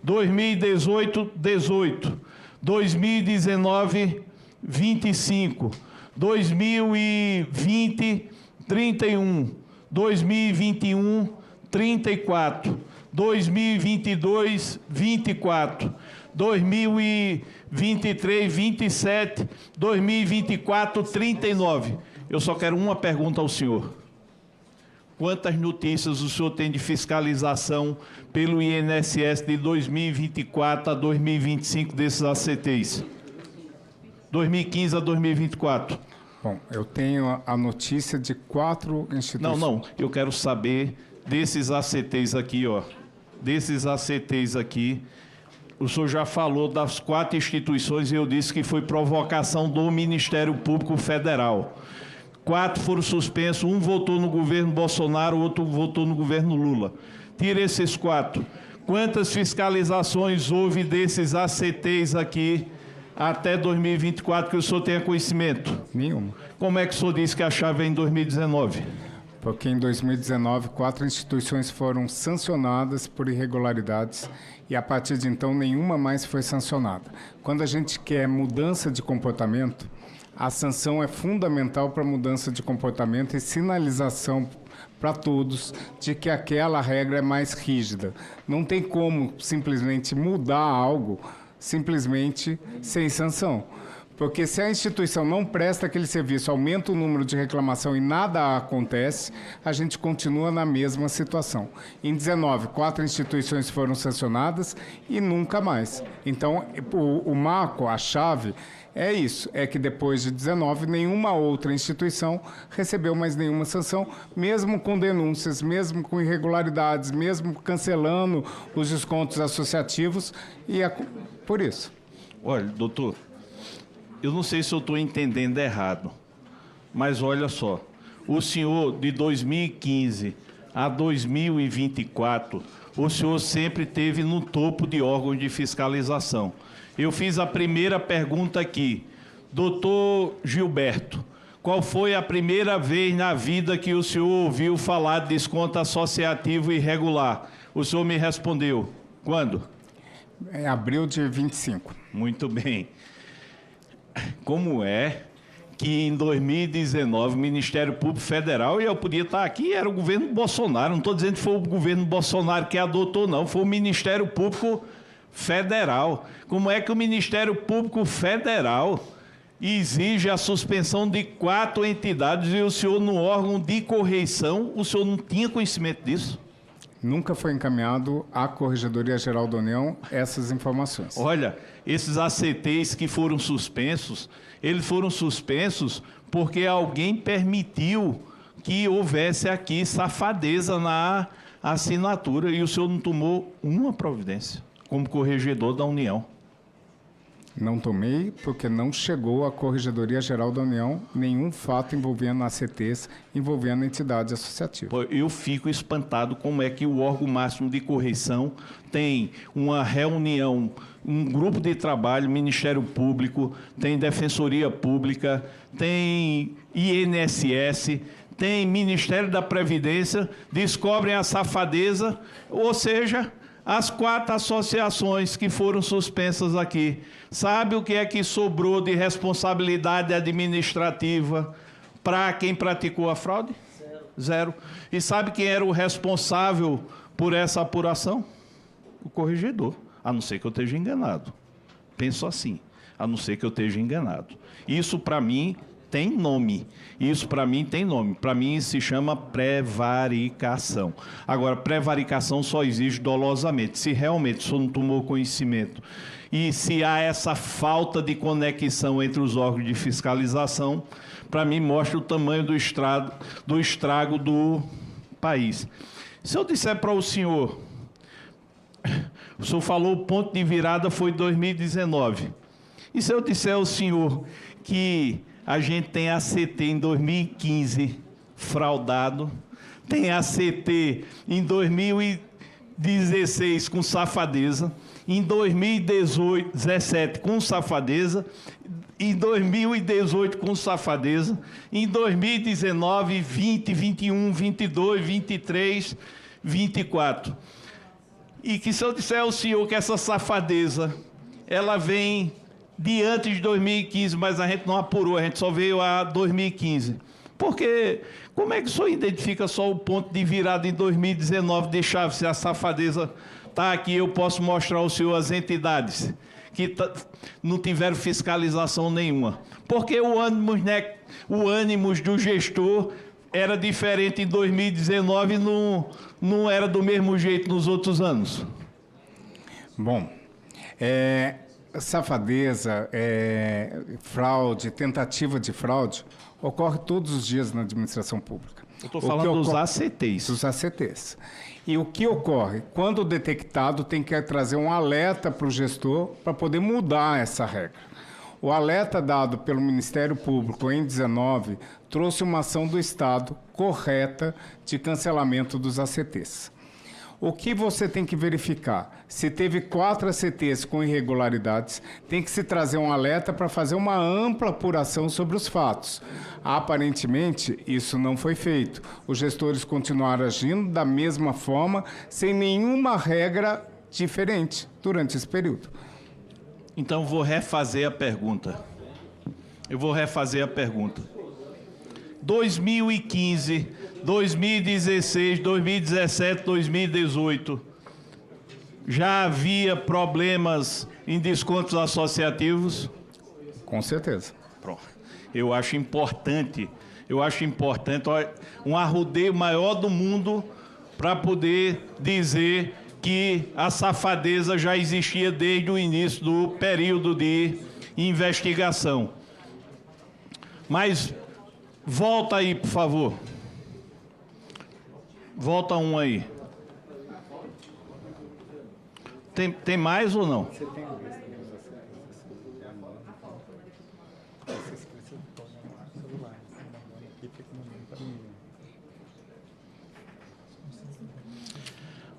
2018, 18, 2019, 25, 2020, 31, 2021, 34, 2022, 24, 2023, 27, 2024, 39. Eu só quero uma pergunta ao senhor. Quantas notícias o senhor tem de fiscalização pelo INSS de 2024 a 2025 desses ACTs? 2015 a 2024. Bom, eu tenho a notícia de 4 instituições. Não, eu quero saber desses ACTs aqui, ó. Desses ACTs aqui. O senhor já falou das 4 instituições e eu disse que foi provocação do Ministério Público Federal. 4 foram suspensos, um votou no governo Bolsonaro, o outro votou no governo Lula. Tira esses 4. Quantas fiscalizações houve desses ACTs aqui até 2024 que o senhor tenha conhecimento? Nenhuma. Como é que o senhor disse que a chave é em 2019? Porque em 2019, 4 instituições foram sancionadas por irregularidades e, a partir de então, nenhuma mais foi sancionada. Quando a gente quer mudança de comportamento, a sanção é fundamental para a mudança de comportamento e sinalização para todos de que aquela regra é mais rígida. Não tem como simplesmente mudar algo simplesmente sem sanção. Porque se a instituição não presta aquele serviço, aumenta o número de reclamação e nada acontece, a gente continua na mesma situação. Em 19, 4 instituições foram sancionadas e nunca mais. Então, o marco, a chave, é isso, é que depois de 19, nenhuma outra instituição recebeu mais nenhuma sanção, mesmo com denúncias, mesmo com irregularidades, mesmo cancelando os descontos associativos, e é por isso. Olha, doutor, eu não sei se eu estou entendendo errado, mas olha só, o senhor de 2015 a 2024, o senhor sempre esteve no topo de órgãos de fiscalização. Eu fiz a primeira pergunta aqui. Doutor Gilberto, qual foi a primeira vez na vida que o senhor ouviu falar de desconto associativo irregular? O senhor me respondeu. Quando? Em abril de 25. Muito bem. Como é que em 2019 o Ministério Público Federal, e eu podia estar aqui, era o governo Bolsonaro, não estou dizendo que foi o governo Bolsonaro que adotou, não, foi o Ministério Público Federal. Como é que o Ministério Público Federal exige a suspensão de 4 entidades e o senhor, no órgão de correição, o senhor não tinha conhecimento disso? Nunca foi encaminhado à Corregedoria Geral da União essas informações. Olha, esses ACTs que foram suspensos, eles foram suspensos porque alguém permitiu que houvesse aqui safadeza na assinatura e o senhor não tomou uma providência como corregedor da União. Não tomei porque não chegou à Corregedoria Geral da União nenhum fato envolvendo ACTs, envolvendo entidades associativas. Pô, eu fico espantado como é que o órgão máximo de correição tem uma reunião, um grupo de trabalho, Ministério Público, tem Defensoria Pública, tem INSS, tem Ministério da Previdência, descobrem a safadeza, ou seja, as 4 associações que foram suspensas aqui. Sabe o que é que sobrou de responsabilidade administrativa para quem praticou a fraude? Zero. E sabe quem era o responsável por essa apuração? O corregedor. A não ser que eu esteja enganado. Penso assim. A não ser que eu esteja enganado. Isso, para mim, tem nome. Isso, para mim, tem nome. Para mim, se chama prevaricação. Agora, prevaricação só existe dolosamente. Se realmente o senhor não tomou conhecimento e se há essa falta de conexão entre os órgãos de fiscalização, para mim, mostra o tamanho do estrago do país. Se eu disser para o senhor falou o ponto de virada foi 2019. E se eu disser ao senhor que a gente tem ACT em 2015 fraudado, tem ACT em 2016 com safadeza, em 2017 com safadeza, em 2018 com safadeza, em 2019, 20, 21, 22, 23, 24. E que se eu disser ao senhor que essa safadeza, ela vem de antes de 2015, mas a gente não apurou, a gente só veio a 2015. Porque como é que o senhor identifica só o ponto de virada em 2019 de chave, se a safadeza está aqui, eu posso mostrar ao senhor as entidades que não tiveram fiscalização nenhuma. Porque o ânimo do gestor era diferente em 2019 e não era do mesmo jeito nos outros anos. Bom, safadeza, fraude, tentativa de fraude, ocorre todos os dias na administração pública. Eu estou falando dos ACTs. Dos ACTs. E o que ocorre? Quando detectado, tem que trazer um alerta para o gestor para poder mudar essa regra. O alerta dado pelo Ministério Público em 2019 trouxe uma ação do Estado correta de cancelamento dos ACTs. O que você tem que verificar? Se teve 4 ACTs com irregularidades, tem que se trazer um alerta para fazer uma ampla apuração sobre os fatos. Aparentemente, isso não foi feito. Os gestores continuaram agindo da mesma forma, sem nenhuma regra diferente durante esse período. Então, vou refazer a pergunta. 2015, 2016, 2017, 2018, já havia problemas em descontos associativos? Com certeza. Pronto. Eu acho importante um arrodeio maior do mundo para poder dizer que a safadeza já existia desde o início do período de investigação. Mas volta aí, por favor. Volta um aí. Tem mais ou não?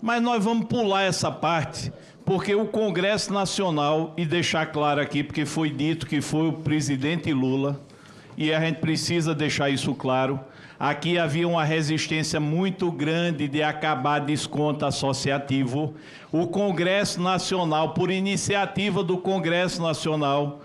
Mas nós vamos pular essa parte, porque o Congresso Nacional, e deixar claro aqui, porque foi dito que foi o presidente Lula, e a gente precisa deixar isso claro, Aqui havia uma resistência muito grande de acabar desconto associativo. O Congresso Nacional, por iniciativa do Congresso Nacional,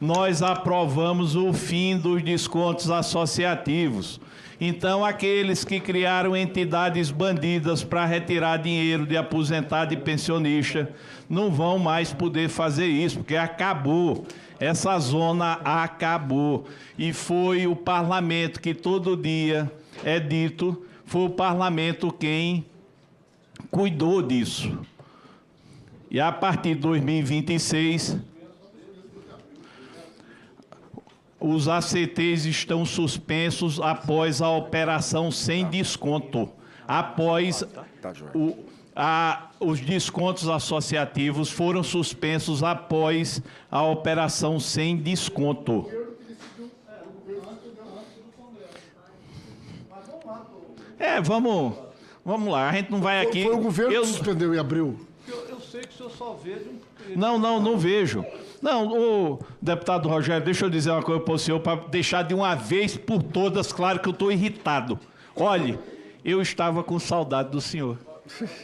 nós aprovamos o fim dos descontos associativos. Então, aqueles que criaram entidades bandidas para retirar dinheiro de aposentado e pensionista não vão mais poder fazer isso, porque acabou. Essa zona acabou. E foi o parlamento que todo dia é dito, foi o parlamento quem cuidou disso. E a partir de 2026... os ACTs estão suspensos após a operação sem desconto. Após os descontos associativos foram suspensos após a operação sem desconto. Vamos lá, a gente não vai aqui... Foi o governo que suspendeu em abril. Eu sei que o senhor só vejo... Não vejo. Não, o deputado Rogério, deixa eu dizer uma coisa para o senhor, para deixar de uma vez por todas claro que eu estou irritado. Olhe, eu estava com saudade do senhor.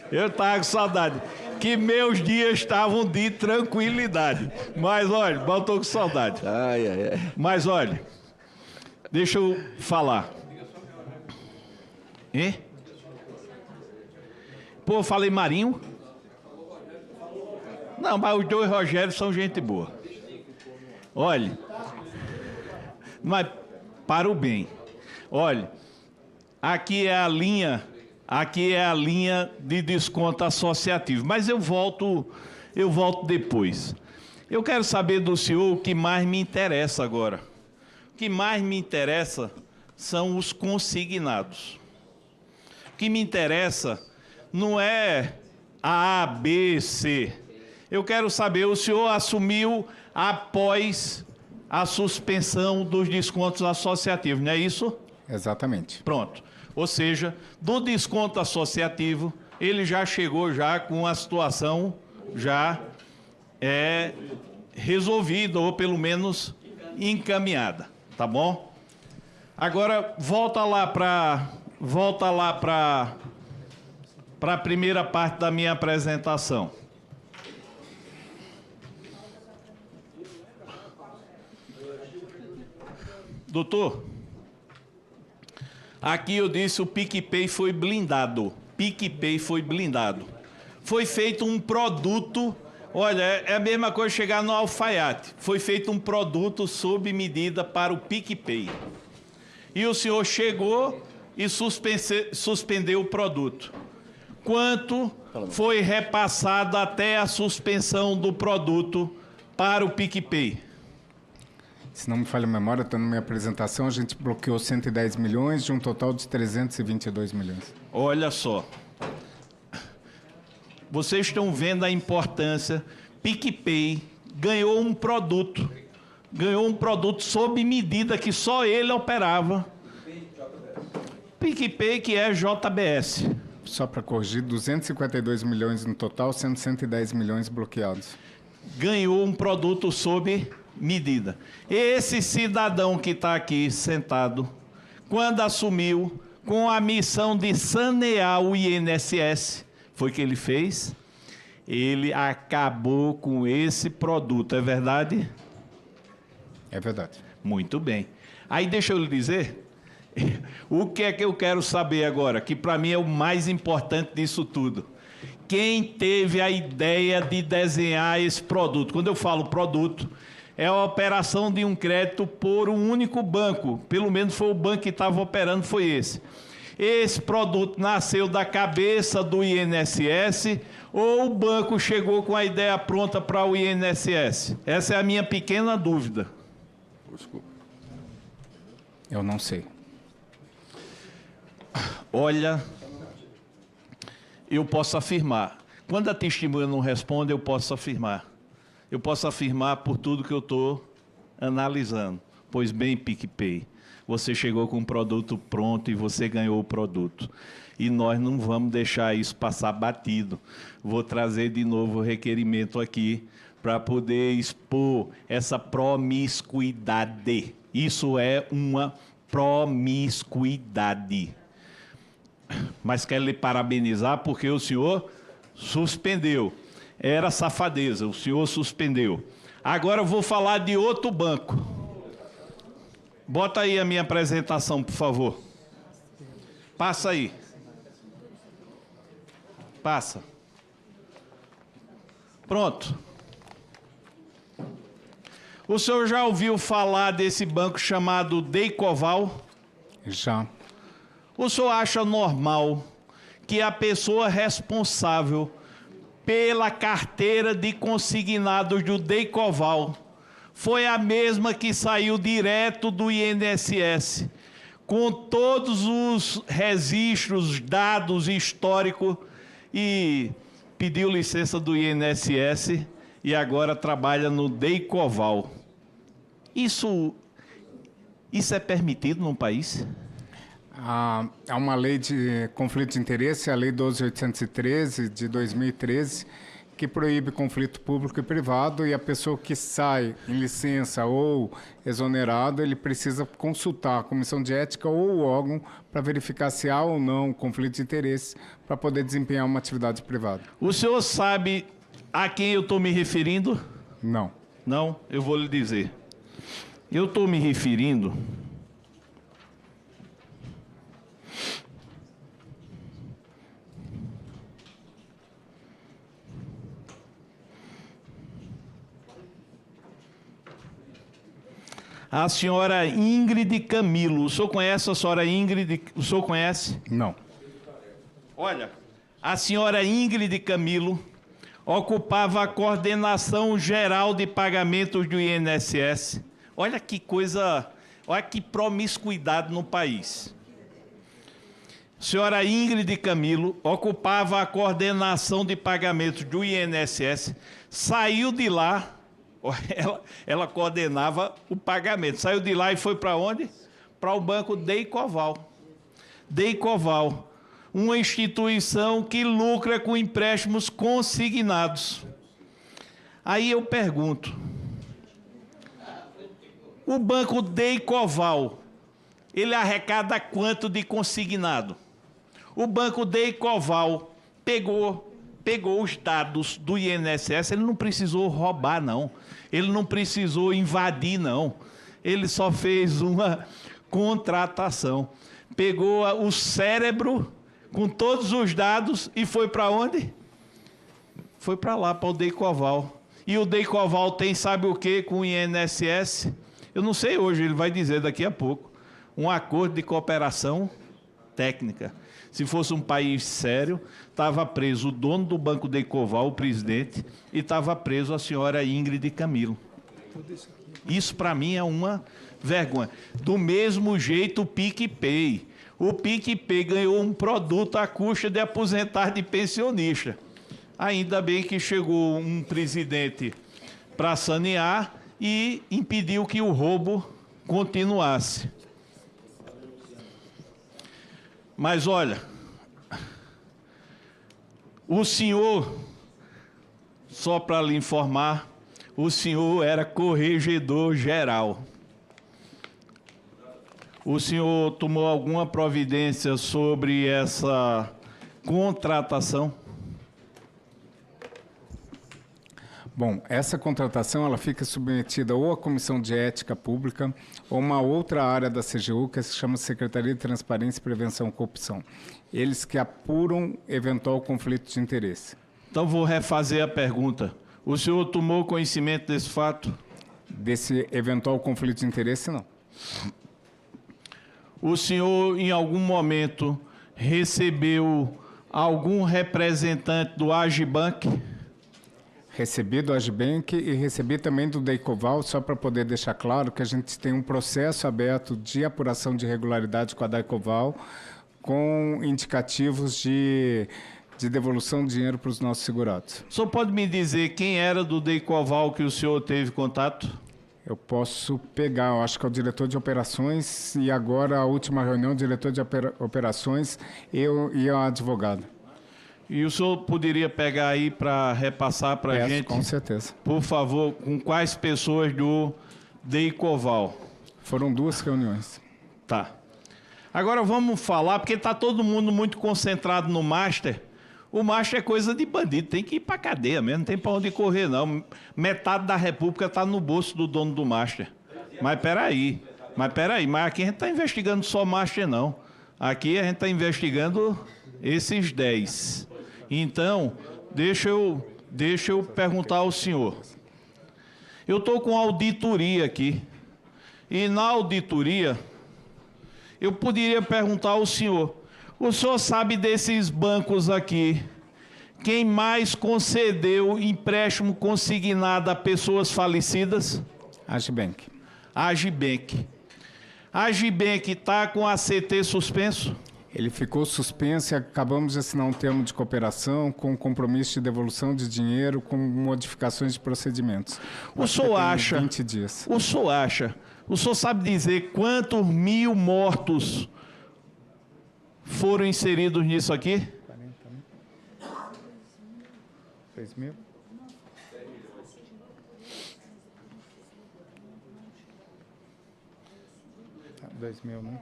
Eu estava com saudade. Que meus dias estavam de tranquilidade. Mas, olha, eu estou com saudade. Mas, olha, deixa eu falar. Hein? Pô, eu falei Marinho? Não, mas os dois Rogérios são gente boa. Olha, mas para o bem. Olha, aqui é a linha de desconto associativo. Mas eu volto depois. Eu quero saber do senhor o que mais me interessa agora. O que mais me interessa são os consignados. O que me interessa não é a B, C. Eu quero saber, o senhor assumiu após a suspensão dos descontos associativos, não é isso? Exatamente. Pronto. Ou seja, do desconto associativo, ele já chegou já com a situação já resolvida, ou pelo menos encaminhada, tá bom? Agora, volta lá para a primeira parte da minha apresentação. Doutor, aqui eu disse o PicPay foi blindado. PicPay foi blindado. Foi feito um produto, olha, é a mesma coisa chegar no alfaiate. Foi feito um produto sob medida para o PicPay. E o senhor chegou e suspendeu o produto. Quanto foi repassado até a suspensão do produto para o PicPay? Se não me falha a memória, está na minha apresentação, a gente bloqueou 110 milhões de um total de 322 milhões. Olha só. Vocês estão vendo a importância. PicPay ganhou um produto sob medida que só ele operava. PicPay, que é JBS. Só para corrigir, 252 milhões no total, sendo 110 milhões bloqueados. Ganhou um produto sob medida. Esse cidadão que está aqui sentado, quando assumiu, com a missão de sanear o INSS, foi o que ele fez? Ele acabou com esse produto, é verdade? É verdade. Muito bem. Aí deixa eu lhe dizer, o que é que eu quero saber agora, que para mim é o mais importante disso tudo. Quem teve a ideia de desenhar esse produto? Quando eu falo produto, é a operação de um crédito por um único banco. Pelo menos foi o banco que estava operando, foi esse. Esse produto nasceu da cabeça do INSS ou o banco chegou com a ideia pronta para o INSS? Essa é a minha pequena dúvida. Desculpa. Eu não sei. Olha, eu posso afirmar. Quando a testemunha não responde, eu posso afirmar. Eu posso afirmar por tudo que eu estou analisando. Pois bem, PicPay, você chegou com um produto pronto e você ganhou o produto. E nós não vamos deixar isso passar batido. Vou trazer de novo o requerimento aqui para poder expor essa promiscuidade. Isso é uma promiscuidade. Mas quero lhe parabenizar porque o senhor suspendeu. Era safadeza, o senhor suspendeu. Agora eu vou falar de outro banco. Bota aí a minha apresentação, por favor. Passa aí. Passa. Pronto. O senhor já ouviu falar desse banco chamado Deicoval? Já. O senhor acha normal que a pessoa responsável pela carteira de consignados do Deicoval foi a mesma que saiu direto do INSS, com todos os registros, dados históricos, e pediu licença do INSS e agora trabalha no Deicoval? Isso é permitido num país? Há uma lei de conflito de interesse, a Lei 12.813, de 2013, que proíbe conflito público e privado, e a pessoa que sai em licença ou exonerado, ele precisa consultar a comissão de ética ou o órgão para verificar se há ou não conflito de interesse para poder desempenhar uma atividade privada. O senhor sabe a quem eu estou me referindo? Não. Não? Eu vou lhe dizer. Eu estou me referindo a senhora Ingrid Camilo. O senhor conhece a senhora Ingrid? O senhor conhece? Não. Olha, a senhora Ingrid Camilo ocupava a coordenação geral de pagamentos do INSS. Olha que coisa, olha que promiscuidade no país. A senhora Ingrid Camilo ocupava a coordenação de pagamentos do INSS, saiu de lá. Ela coordenava o pagamento. Saiu de lá e foi para onde? Para o banco Deicoval. Deicoval, uma instituição que lucra com empréstimos consignados. Aí eu pergunto, o banco Deicoval, ele arrecada quanto de consignado? O banco Deicoval pegou os dados do INSS, ele não precisou roubar, não. Ele não precisou invadir, não. Ele só fez uma contratação. Pegou o cérebro com todos os dados e foi para onde? Foi para lá, para o Deicoval. E o Deicoval tem, sabe o que com o INSS? Eu não sei hoje, ele vai dizer daqui a pouco. Um acordo de cooperação técnica. Se fosse um país sério, estava preso o dono do Banco Deicoval, o presidente, e estava preso a senhora Ingrid Camilo. Isso, para mim, é uma vergonha. Do mesmo jeito, o PicPay. O PicPay ganhou um produto à custa de aposentar de pensionista. Ainda bem que chegou um presidente para sanear e impediu que o roubo continuasse. Mas olha, o senhor, só para lhe informar, o senhor era corregedor geral. O senhor tomou alguma providência sobre essa contratação? Bom, essa contratação ela fica submetida ou à Comissão de Ética Pública ou uma outra área da CGU que se chama Secretaria de Transparência e Prevenção à Corrupção. Eles que apuram eventual conflito de interesse. Então vou refazer a pergunta. O senhor tomou conhecimento desse fato? Desse eventual conflito de interesse, não. O senhor, em algum momento, recebeu algum representante do Agibank? Recebi do Agibank e recebi também do Deicoval, só para poder deixar claro que a gente tem um processo aberto de apuração de irregularidade com a Deicoval, com indicativos de devolução de dinheiro para os nossos segurados. O senhor pode me dizer quem era do Deicoval que o senhor teve contato? Eu posso pegar, eu acho que é o diretor de operações e agora a última reunião, o diretor de operações e a advogada. E o senhor poderia pegar aí para repassar para a gente? Com certeza. Por favor, com quais pessoas do Deicoval? Foram 2 reuniões. Tá. Agora vamos falar, porque está todo mundo muito concentrado no Master. O Master é coisa de bandido, tem que ir para cadeia mesmo, não tem para onde correr, não. Metade da República está no bolso do dono do Master. Mas peraí, mas aqui a gente está investigando só Master, não. Aqui a gente está investigando esses 10. Então, deixa eu perguntar ao senhor. Eu estou com auditoria aqui. E na auditoria, eu poderia perguntar ao senhor, o senhor sabe desses bancos aqui, quem mais concedeu empréstimo consignado a pessoas falecidas? Agibank. Agibank. Agibank está com a CT suspenso? Ele ficou suspenso e acabamos de assinar um termo de cooperação com compromisso de devolução de dinheiro com modificações de procedimentos. O senhor acha? 20 dias. O senhor acha? O senhor sabe dizer quantos 1.000 mortos foram inseridos nisso aqui? 3 mil? Tá, 2 mil, né?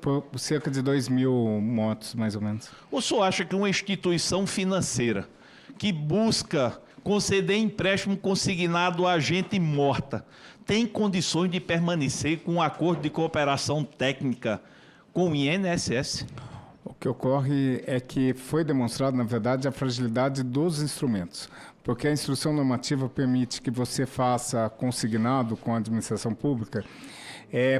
Por cerca de 2 mil mortos, mais ou menos. O senhor acha que uma instituição financeira que busca conceder empréstimo consignado a gente morta tem condições de permanecer com um acordo de cooperação técnica com o INSS? O que ocorre é que foi demonstrado, na verdade, a fragilidade dos instrumentos, porque a instrução normativa permite que você faça consignado com a administração pública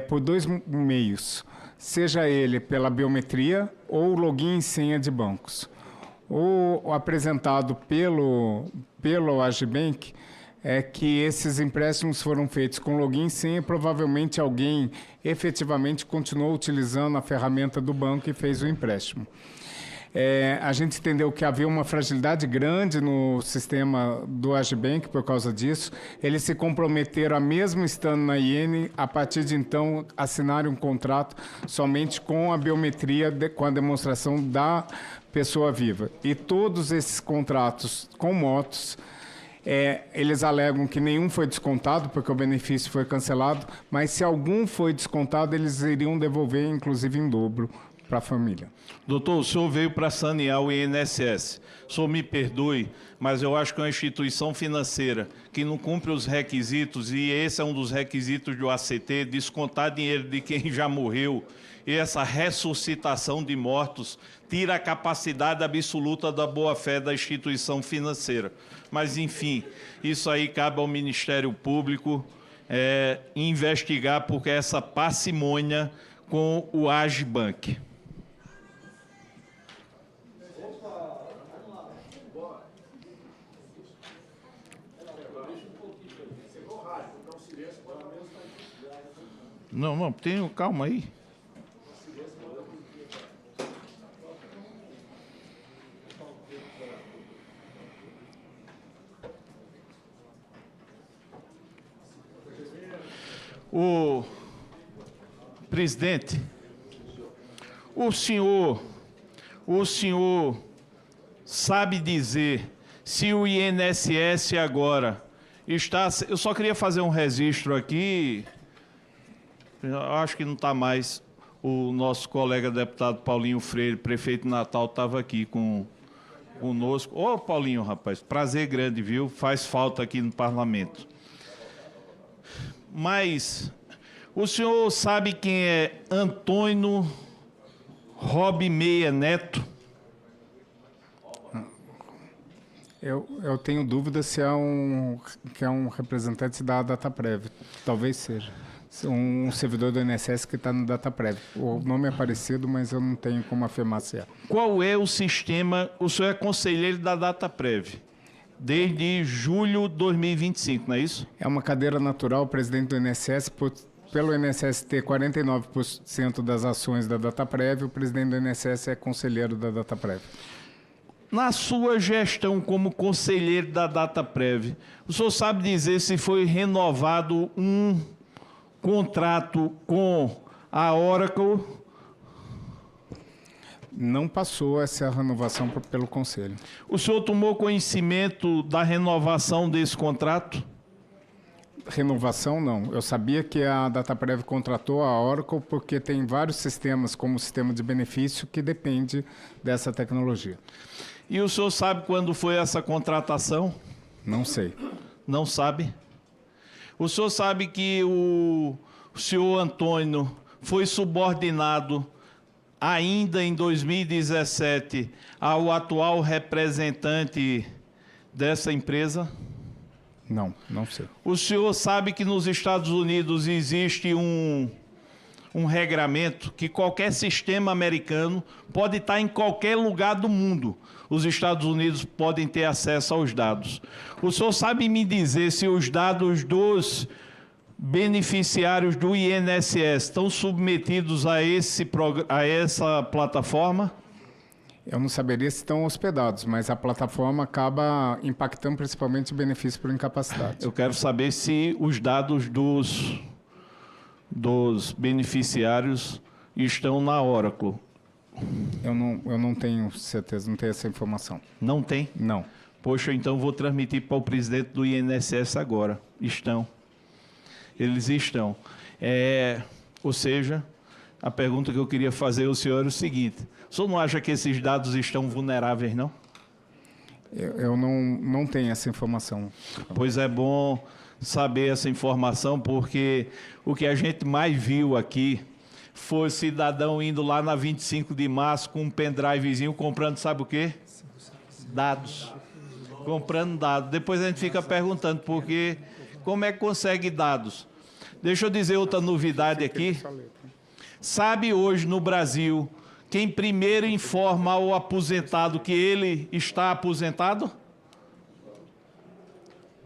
por 2 meios, seja ele pela biometria ou login e senha de bancos. O apresentado pelo Agibank é que esses empréstimos foram feitos com login e senha e provavelmente alguém efetivamente continuou utilizando a ferramenta do banco e fez o empréstimo. A gente entendeu que havia uma fragilidade grande no sistema do Agibank por causa disso. Eles se comprometeram a, mesmo estando na IN, a partir de então, assinarem um contrato somente com a biometria, com a demonstração da pessoa viva. E todos esses contratos com motos, eles alegam que nenhum foi descontado, porque o benefício foi cancelado, mas se algum foi descontado, eles iriam devolver, inclusive em dobro, para a família. Doutor, o senhor veio para sanear o INSS. O senhor me perdoe, mas eu acho que uma instituição financeira que não cumpre os requisitos, e esse é um dos requisitos do ACT, descontar dinheiro de quem já morreu, e essa ressuscitação de mortos tira a capacidade absoluta da boa-fé da instituição financeira. Mas, enfim, isso aí cabe ao Ministério Público investigar, porque essa parcimônia com o Agibank. Não, tenho calma aí. O presidente, o senhor sabe dizer se o INSS agora está... Eu só queria fazer um registro aqui. Eu acho que não está mais. O nosso colega deputado Paulinho Freire, prefeito de Natal, estava aqui conosco. Ô, Paulinho, rapaz, prazer grande, viu? Faz falta aqui no parlamento. Mas o senhor sabe quem é Antônio Rob Meia Neto? Eu tenho dúvida se é um representante da Dataprev. Talvez seja. Um servidor do INSS que está no Dataprev. O nome é parecido, mas eu não tenho como afirmar se é. Qual é o sistema? O senhor é conselheiro da Dataprev desde julho de 2025, não é isso? É uma cadeira natural, o presidente do INSS, pelo INSS ter 49% das ações da Dataprev, o presidente do INSS é conselheiro da Dataprev. Na sua gestão como conselheiro da Dataprev, o senhor sabe dizer se foi renovado um contrato com a Oracle? Não passou essa renovação pelo Conselho. O senhor tomou conhecimento da renovação desse contrato? renovação, não. Eu sabia que a Dataprev contratou a Oracle porque tem vários sistemas, como o sistema de benefício, que depende dessa tecnologia. E o senhor sabe quando foi essa contratação? Não sei. Não sabe? O senhor sabe que o senhor Antônio foi subordinado ainda em 2017 ao atual representante dessa empresa? Não, não sei. O senhor sabe que nos Estados Unidos existe um regramento que qualquer sistema americano pode estar em qualquer lugar do mundo. Os Estados Unidos podem ter acesso aos dados. O senhor sabe me dizer se os dados dos beneficiários do INSS estão submetidos a essa plataforma? Eu não saberia se estão hospedados, mas a plataforma acaba impactando principalmente o benefício por incapacidade. Eu quero saber se os dados dos beneficiários estão na Oracle. Eu não tenho certeza, não tenho essa informação. Não tem? Não. Poxa, então vou transmitir para o presidente do INSS agora. Estão. Eles estão. Ou seja, a pergunta que eu queria fazer ao senhor é o seguinte: o senhor não acha que esses dados estão vulneráveis, não? Eu não tenho essa informação. Pois é bom saber essa informação, porque o que a gente mais viu aqui foi cidadão indo lá na 25 de março com um pendrivezinho comprando, sabe o quê? Dados. Comprando dados. Depois a gente fica perguntando porque como é que consegue dados. Deixa eu dizer outra novidade aqui. Sabe hoje no Brasil quem primeiro informa ao aposentado que ele está aposentado?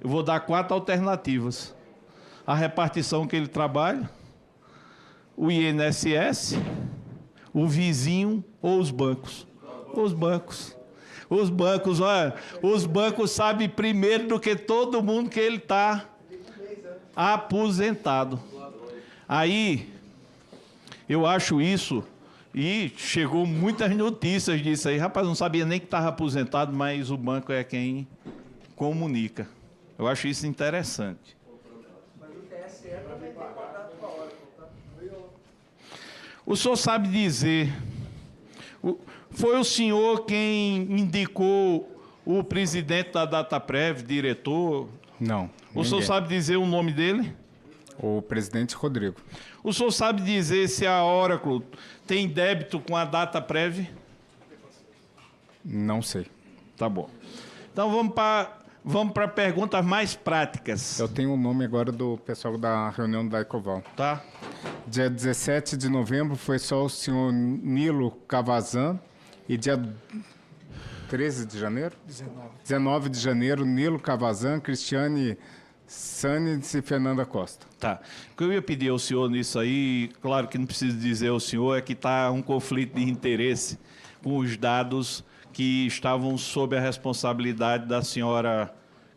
Eu vou dar 4 alternativas. A repartição que ele trabalha, o INSS, o vizinho ou os bancos. Os bancos. Os bancos, olha, os bancos sabem primeiro do que todo mundo que ele está aposentado. Aí, eu acho isso, e chegou muitas notícias disso aí. Rapaz, não sabia nem que estava aposentado, mas o banco é quem comunica. Eu acho isso interessante. O senhor sabe dizer, foi o senhor quem indicou o presidente da Dataprev, diretor? Não. O senhor sabe dizer o nome dele? O presidente Rodrigo. O senhor sabe dizer se a Oracle tem débito com a Dataprev? Não sei. Tá bom. Então vamos para perguntas mais práticas. Eu tenho o nome agora do pessoal da reunião da Ecoval. Tá? Dia 17 de novembro foi só o senhor Nilo Cavazan e dia 13 de janeiro? 19 de janeiro, Nilo Cavazan, Cristiane Sannes e Fernanda Costa. Tá. O que eu ia pedir ao senhor nisso aí, claro que não preciso dizer ao senhor, é que está um conflito de interesse com os dados que estavam sob a responsabilidade da senhora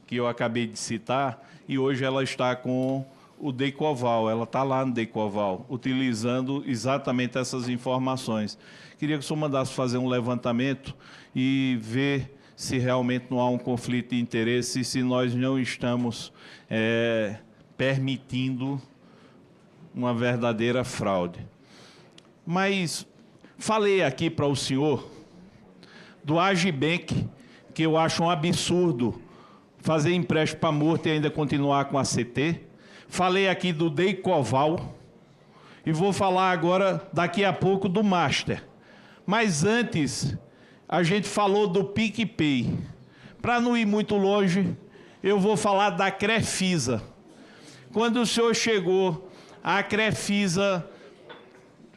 que eu acabei de citar, e hoje ela está com o Decoval, ela está lá no Decoval, utilizando exatamente essas informações. Queria que o senhor mandasse fazer um levantamento e ver se realmente não há um conflito de interesse e se nós não estamos permitindo uma verdadeira fraude. Mas falei aqui para o senhor do Agibank, que eu acho um absurdo fazer empréstimo para morto e ainda continuar com a CT. Falei aqui do Decoval e vou falar agora, daqui a pouco, do Master. Mas antes, a gente falou do PicPay. Para não ir muito longe, eu vou falar da Crefisa. Quando o senhor chegou, a Crefisa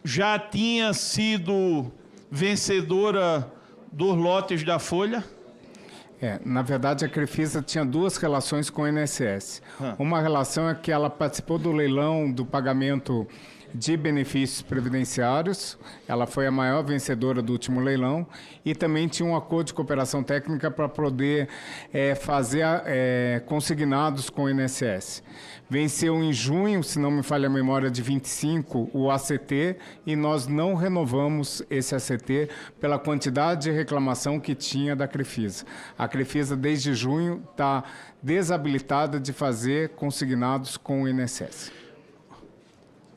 já tinha sido vencedora dos lotes da Folha? Na verdade, a Crefisa tinha 2 relações com o INSS. Uma relação é que ela participou do leilão do pagamento de benefícios previdenciários. Ela foi a maior vencedora do último leilão e também tinha um acordo de cooperação técnica para poder fazer consignados com o INSS. Venceu em junho, se não me falha a memória, de 25, o ACT, e nós não renovamos esse ACT pela quantidade de reclamação que tinha da Crefisa. A Crefisa, desde junho, está desabilitada de fazer consignados com o INSS.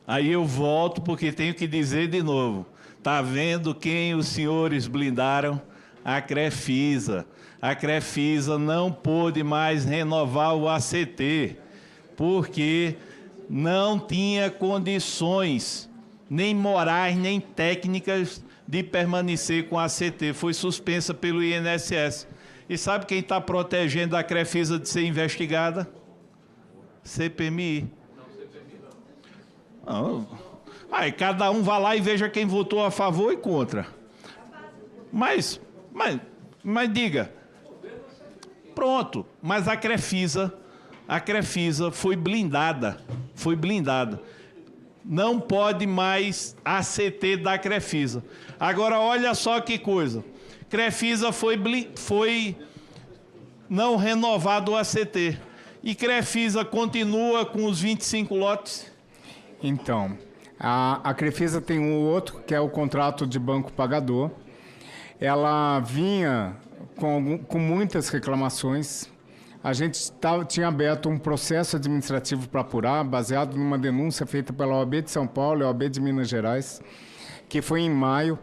Aí eu volto porque tenho que dizer de novo. Está vendo quem os senhores blindaram? A Crefisa. A Crefisa não pôde mais renovar o ACT, porque não tinha condições, nem morais, nem técnicas, de permanecer com a ACT. Foi suspensa pelo INSS. E sabe quem está protegendo a Crefisa de ser investigada? CPMI. Não. Aí cada um vai lá e veja quem votou a favor e contra. Mas diga. Pronto. Mas a Crefisa foi blindada. Foi blindada. Não pode mais ACT da Crefisa. Agora, olha só que coisa. Crefisa foi não renovado o ACT. E Crefisa continua com os 25 lotes? Então, a Crefisa tem um outro, que é o contrato de banco pagador. Ela vinha com muitas reclamações. A gente tinha aberto um processo administrativo para apurar, baseado numa denúncia feita pela OAB de São Paulo e a OAB de Minas Gerais, que foi em maio.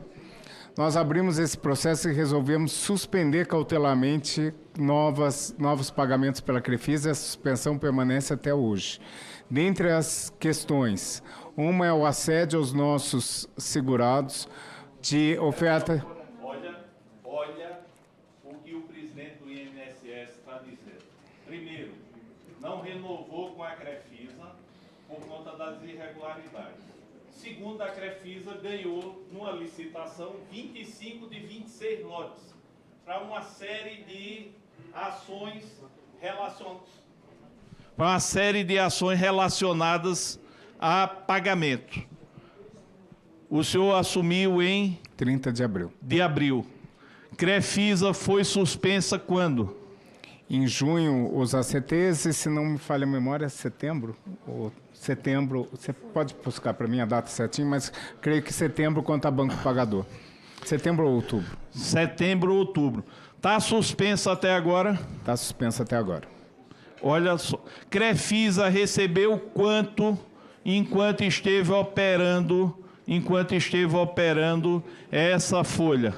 Nós abrimos esse processo e resolvemos suspender cautelarmente novos pagamentos pela Crefisa, e a suspensão permanece até hoje. Dentre as questões, uma é o assédio aos nossos segurados de oferta... Olha o que o presidente do INSS está dizendo. Primeiro, não renovou com a Crefisa por conta das irregularidades. Segundo, a Crefisa ganhou, numa licitação, 25 de 26 lotes para uma série de ações relacionadas a pagamento. O senhor assumiu em 30 de abril. Crefisa foi suspensa quando? Em junho, os ACTs, e se não me falha a memória, setembro. Você pode buscar para mim a data certinha, mas creio que setembro quanto a banco pagador. Setembro ou outubro? Setembro ou outubro. Está suspensa até agora? Está suspensa até agora. Olha só. Crefisa recebeu quanto enquanto esteve operando essa folha?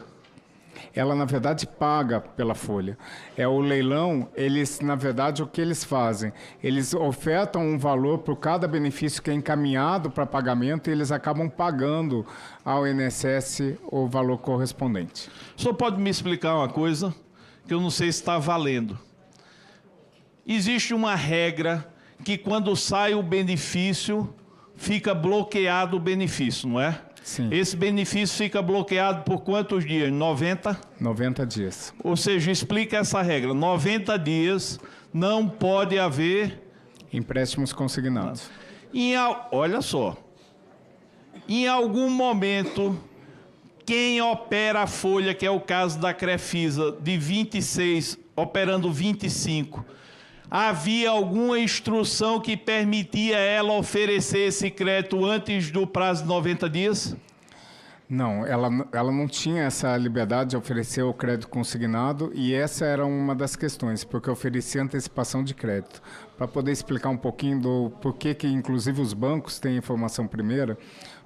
Ela, na verdade, paga pela folha. O leilão, na verdade, o que eles fazem? Eles ofertam um valor por cada benefício que é encaminhado para pagamento e eles acabam pagando ao INSS o valor correspondente. O senhor pode me explicar uma coisa que eu não sei se está valendo? Existe uma regra que quando sai o benefício, fica bloqueado o benefício, não é? Sim. Esse benefício fica bloqueado por quantos dias? 90? 90 dias. Ou seja, explica essa regra. 90 dias não pode haver... empréstimos consignados. Olha só. Em algum momento, quem opera a folha, que é o caso da Crefisa, de 26, operando 25... havia alguma instrução que permitia ela oferecer esse crédito antes do prazo de 90 dias? Não, ela não tinha essa liberdade de oferecer o crédito consignado e essa era uma das questões, porque oferecia antecipação de crédito. Para poder explicar um pouquinho do porquê que, inclusive, os bancos têm informação primeira,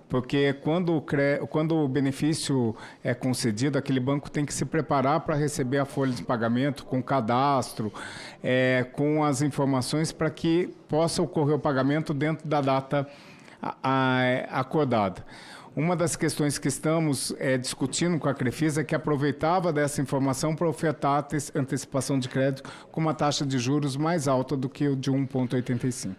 porque quando o benefício é concedido, aquele banco tem que se preparar para receber a folha de pagamento com cadastro, com as informações para que possa ocorrer o pagamento dentro da data acordada. Uma das questões que estamos discutindo com a Crefisa é que aproveitava dessa informação para ofertar antecipação de crédito com uma taxa de juros mais alta do que o de 1,85.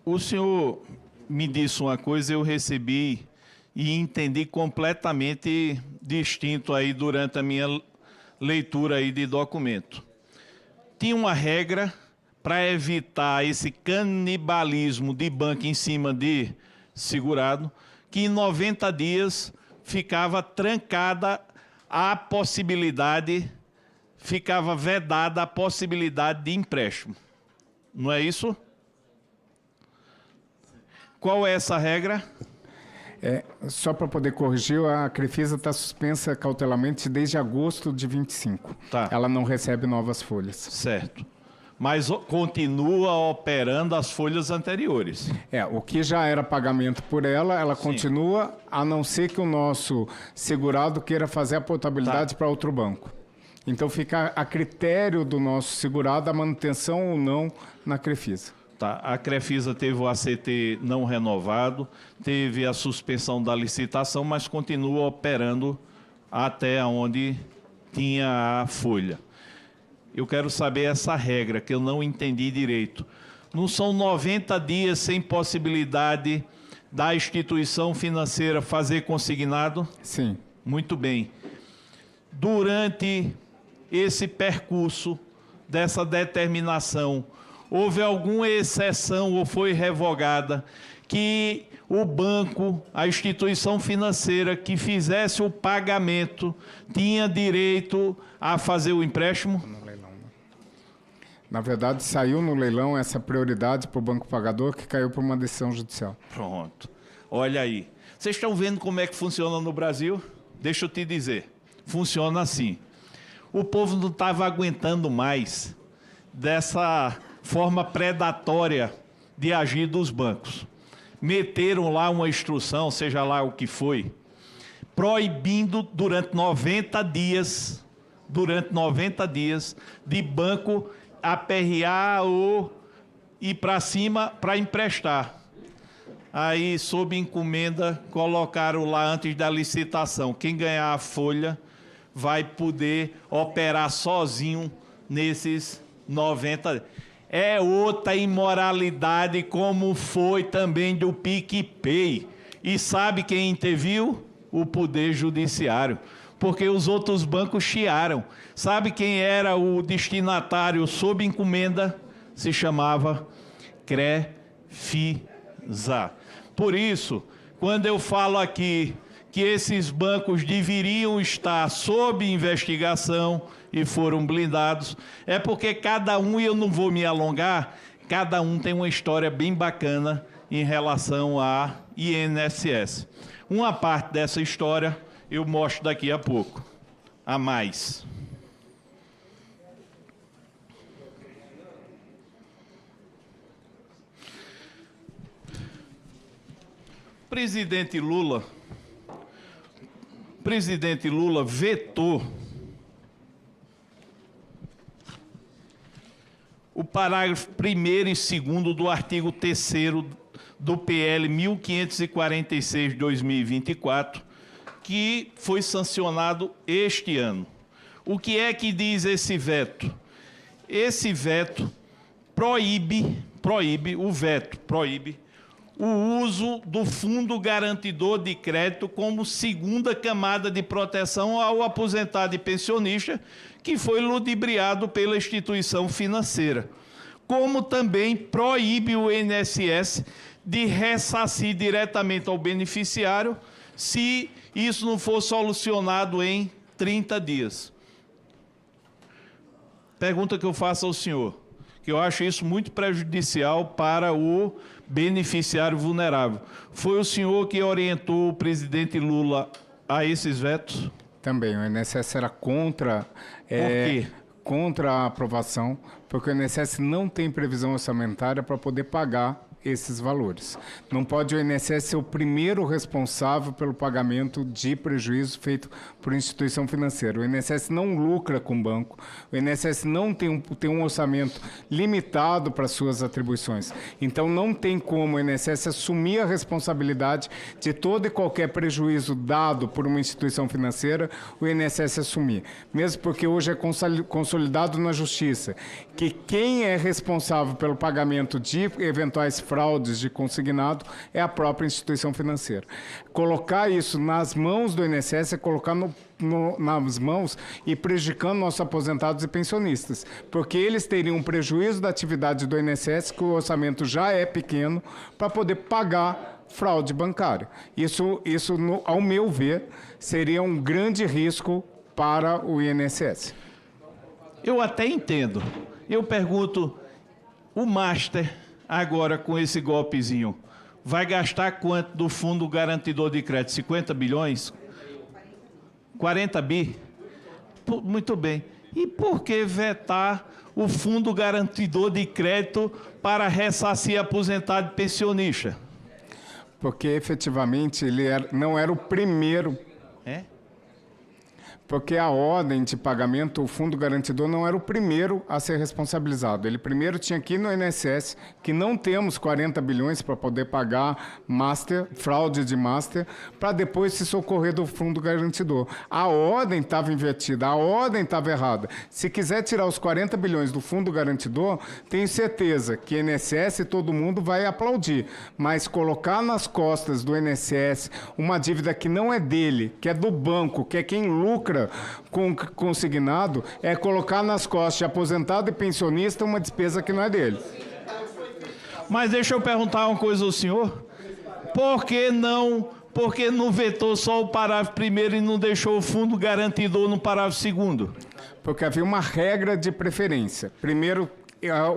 O senhor me disse uma coisa, eu recebi e entendi completamente distinto aí durante a minha leitura aí de documento. Tinha uma regra para evitar esse canibalismo de banco em cima de segurado, que em 90 dias ficava trancada a possibilidade, ficava vedada a possibilidade de empréstimo. Não é isso? Qual é essa regra? Só para poder corrigir, a Crefisa está suspensa cautelarmente desde agosto de 25. Tá. Ela não recebe novas folhas. Certo. Mas continua operando as folhas anteriores. O que já era pagamento por ela continua, a não ser que o nosso segurado queira fazer a portabilidade para outro banco. Então fica a critério do nosso segurado a manutenção ou não na Crefisa. Tá. A Crefisa teve o ACT não renovado, teve a suspensão da licitação, mas continua operando até onde tinha a folha. Eu quero saber essa regra, que eu não entendi direito. Não são 90 dias sem possibilidade da instituição financeira fazer consignado? Sim. Muito bem. Durante esse percurso dessa determinação, houve alguma exceção ou foi revogada que o banco, a instituição financeira que fizesse o pagamento tinha direito a fazer o empréstimo? Na verdade, saiu no leilão essa prioridade para o banco pagador, que caiu por uma decisão judicial. Pronto. Olha aí. Vocês estão vendo como é que funciona no Brasil? Deixa eu te dizer. Funciona assim. O povo não estava aguentando mais dessa forma predatória de agir dos bancos. Meteram lá uma instrução, seja lá o que foi, proibindo durante 90 dias, de banco aperrear ou ir para cima para emprestar. Aí, sob encomenda, colocaram lá antes da licitação. Quem ganhar a folha vai poder operar sozinho nesses 90 dias. É outra imoralidade, como foi também do PicPay. E sabe quem interviu? O Poder Judiciário. Porque os outros bancos chiaram. Sabe quem era o destinatário sob encomenda? Se chamava Crefisa. Por isso, quando eu falo aqui que esses bancos deveriam estar sob investigação e foram blindados, é porque cada um, e eu não vou me alongar, cada um tem uma história bem bacana em relação à INSS. Uma parte dessa história eu mostro daqui a pouco, a mais. Presidente Lula vetou o parágrafo 1º e 2º do artigo 3º do PL 1546 de 2024, que foi sancionado este ano. O que é que diz esse veto? Esse veto proíbe o uso do Fundo Garantidor de Crédito como segunda camada de proteção ao aposentado e pensionista que foi ludibriado pela instituição financeira. Como também proíbe o INSS de ressarcir diretamente ao beneficiário se isso não for solucionado em 30 dias. Pergunta que eu faço ao senhor, que eu acho isso muito prejudicial para o beneficiário vulnerável. Foi o senhor que orientou o presidente Lula a esses vetos? Também, o INSS era contra, Por quê? contra a aprovação, porque o INSS não tem previsão orçamentária para poder pagar esses valores. Não pode o INSS ser o primeiro responsável pelo pagamento de prejuízo feito por instituição financeira. O INSS não lucra com o banco, o INSS não tem um orçamento limitado para suas atribuições. Então, não tem como o INSS assumir a responsabilidade de todo e qualquer prejuízo dado por uma instituição financeira, o INSS assumir. Mesmo porque hoje é consolidado na Justiça que quem é responsável pelo pagamento de eventuais fraudes fraudes de consignado é a própria instituição financeira. Colocar isso nas mãos do INSS é colocar nas mãos e prejudicando nossos aposentados e pensionistas, porque eles teriam um prejuízo da atividade do INSS, que o orçamento já é pequeno, para poder pagar fraude bancária. Isso ao meu ver, seria um grande risco para o INSS. Eu até entendo. Eu pergunto, o Master, agora com esse golpezinho, vai gastar quanto do Fundo Garantidor de Crédito? 50 bilhões? 40 bi? Muito bem. E por que vetar o Fundo Garantidor de Crédito para ressarcir aposentado e pensionista? Porque, efetivamente, ele não era o primeiro. É? Porque a ordem de pagamento, o Fundo Garantidor, não era o primeiro a ser responsabilizado. Ele primeiro tinha que ir no INSS, que não temos 40 bilhões para poder pagar fraude de master, para depois se socorrer do Fundo Garantidor. A ordem estava invertida, a ordem estava errada. Se quiser tirar os 40 bilhões do Fundo Garantidor, tenho certeza que INSS e todo mundo vai aplaudir. Mas colocar nas costas do INSS uma dívida que não é dele, que é do banco, que é quem lucra com consignado, é colocar nas costas de aposentado e pensionista uma despesa que não é dele. Mas deixa eu perguntar uma coisa ao senhor. Por que não vetou só o parágrafo primeiro e não deixou o Fundo Garantidor no parágrafo segundo? Porque havia uma regra de preferência. Primeiro,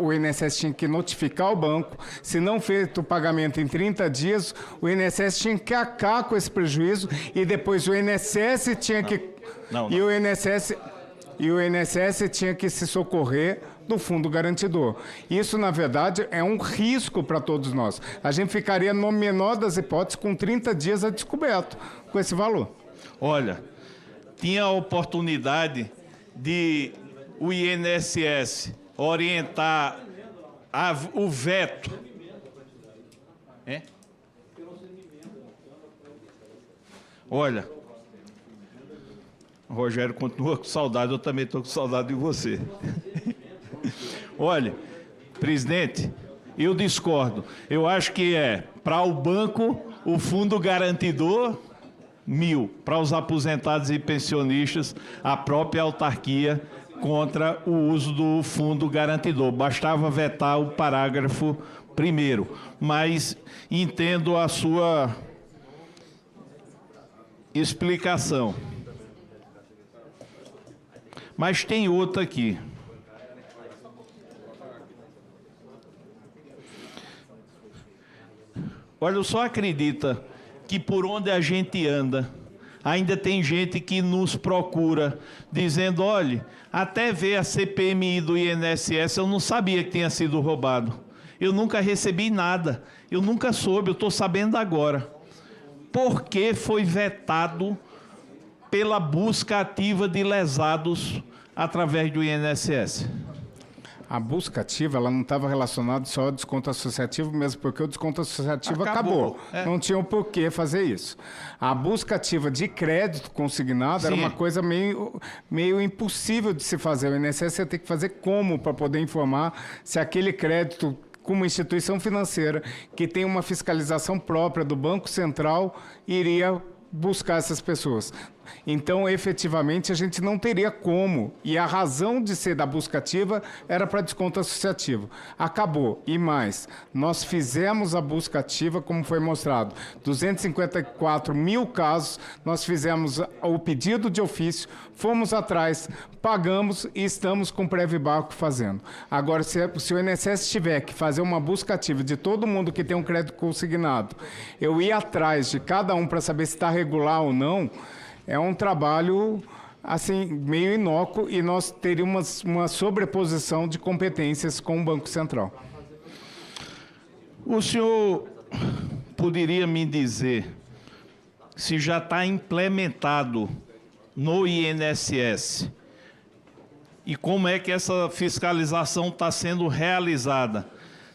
o INSS tinha que notificar o banco. Se não feito o pagamento em 30 dias, o INSS tinha que arcar com esse prejuízo e depois o INSS tinha que... E o INSS tinha que se socorrer do Fundo Garantidor. Isso, na verdade, é um risco para todos nós. A gente ficaria, no menor das hipóteses, com 30 dias a descoberto com esse valor. Olha, tinha a oportunidade de o INSS orientar o veto. É? Olha, o Rogério continua com saudade, eu também estou com saudade de você. Olha, presidente, eu discordo. Eu acho que para o banco, o Fundo Garantidor, 1.000. Para os aposentados e pensionistas, a própria autarquia contra o uso do Fundo Garantidor. Bastava vetar o parágrafo primeiro. Mas entendo a sua explicação. Mas tem outra aqui. Olha, só acredita que por onde a gente anda, ainda tem gente que nos procura, dizendo, olha, até ver a CPMI do INSS, eu não sabia que tinha sido roubado. Eu nunca recebi nada, eu nunca soube, eu estou sabendo agora. Por que foi vetado pela busca ativa de lesados através do INSS? A busca ativa, ela não estava relacionada só ao desconto associativo, mesmo porque o desconto associativo acabou. Não tinha o porquê fazer isso. A busca ativa de crédito consignado era uma coisa meio impossível de se fazer. O INSS ia ter que fazer como para poder informar se aquele crédito, como instituição financeira, que tem uma fiscalização própria do Banco Central, iria buscar essas pessoas. Então, efetivamente, a gente não teria como. E a razão de ser da busca ativa era para desconto associativo. Acabou. E mais, nós fizemos a busca ativa, como foi mostrado. 254 mil casos, nós fizemos o pedido de ofício, fomos atrás, pagamos e estamos com o pré-vibarco fazendo. Agora, se o INSS tiver que fazer uma busca ativa de todo mundo que tem um crédito consignado, eu ir atrás de cada um para saber se está regular ou não, é um trabalho assim, meio inócuo e nós teríamos uma sobreposição de competências com o Banco Central. O senhor poderia me dizer se já está implementado no INSS e como é que essa fiscalização está sendo realizada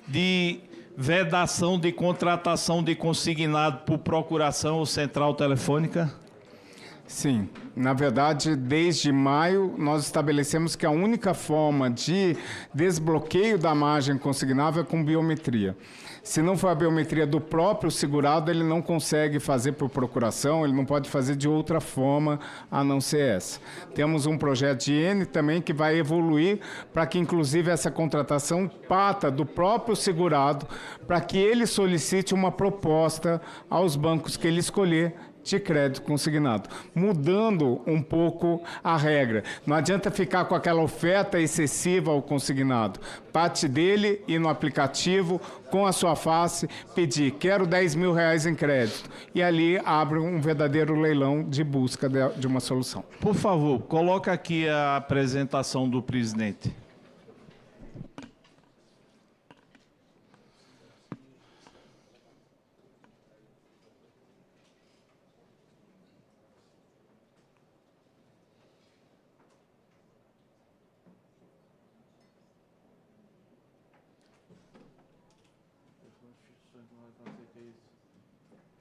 de vedação de contratação de consignado por procuração ou central telefônica? Sim, na verdade, desde maio, nós estabelecemos que a única forma de desbloqueio da margem consignável é com biometria. Se não for a biometria do próprio segurado, ele não consegue fazer por procuração, ele não pode fazer de outra forma a não ser essa. Temos um projeto de N também que vai evoluir para que, inclusive, essa contratação parta do próprio segurado para que ele solicite uma proposta aos bancos que ele escolher de crédito consignado, mudando um pouco a regra. Não adianta ficar com aquela oferta excessiva ao consignado. Parte dele ir no aplicativo, com a sua face, pedir, quero 10 mil reais em crédito. E ali abre um verdadeiro leilão de busca de uma solução. Por favor, coloca aqui a apresentação do presidente.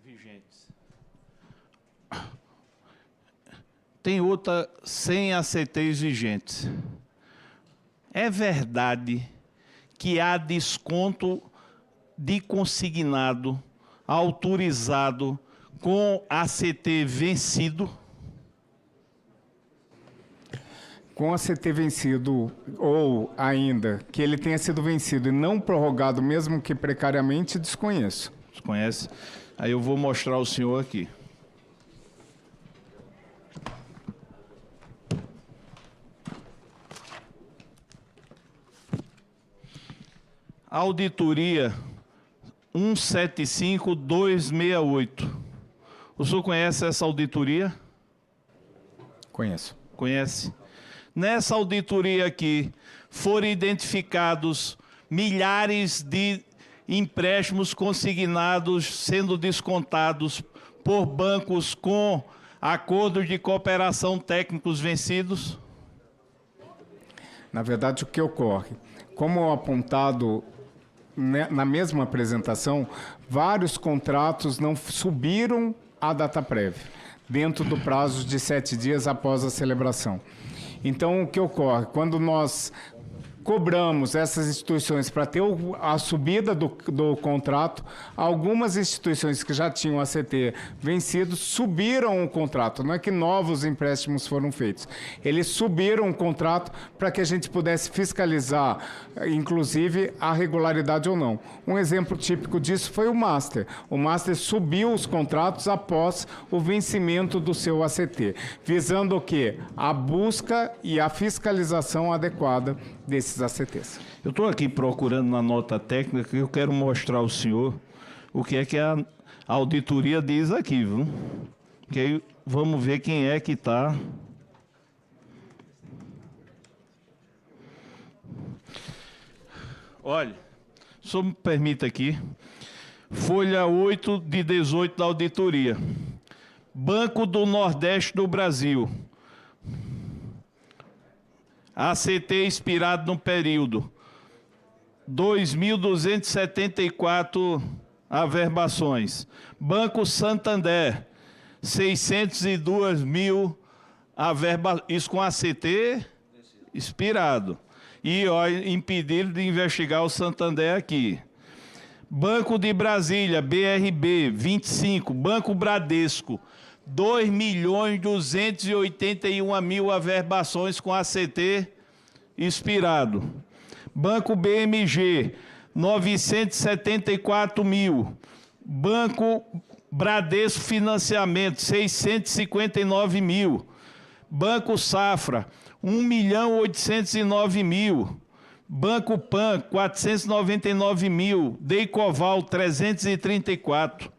Vigentes. Tem outra sem ACTs vigentes. É verdade que há desconto de consignado autorizado com ACT vencido? Com ACT vencido, ou ainda que ele tenha sido vencido e não prorrogado, mesmo que precariamente, desconheço. Conhece? Aí eu vou mostrar ao senhor aqui. Auditoria 175-268. O senhor conhece essa auditoria? Conheço. Conhece? Nessa auditoria aqui, foram identificados milhares de empréstimos consignados sendo descontados por bancos com acordos de cooperação técnicos vencidos? Na verdade, o que ocorre? Como apontado na mesma apresentação, vários contratos não subiram a data prévia, dentro do prazo de 7 dias após a celebração. Então, o que ocorre? Quando nós cobramos essas instituições para ter a subida do contrato, algumas instituições que já tinham ACT vencido subiram o contrato. Não é que novos empréstimos foram feitos. Eles subiram o contrato para que a gente pudesse fiscalizar, inclusive, a regularidade ou não. Um exemplo típico disso foi o Master. O Master subiu os contratos após o vencimento do seu ACT, visando o quê? A busca e a fiscalização adequada desses ACTs. Eu estou aqui procurando na nota técnica e eu quero mostrar ao senhor o que é que a auditoria diz aqui, viu? Que aí vamos ver quem é que está. Olha, só me permita aqui. Folha 8 de 18 da auditoria. Banco do Nordeste do Brasil. ACT expirado no período, 2.274 averbações. Banco Santander, 602 mil averbações, isso com ACT expirado. E ó, impediram de investigar o Santander aqui. Banco de Brasília, BRB, 25. Banco Bradesco, 2.281.000 averbações com ACT expirado. Banco BMG, 974 mil. Banco Bradesco Financiamento, 659 mil. Banco Safra, 1.809 mil. Banco Pan, 499 mil. Deicoval, 334.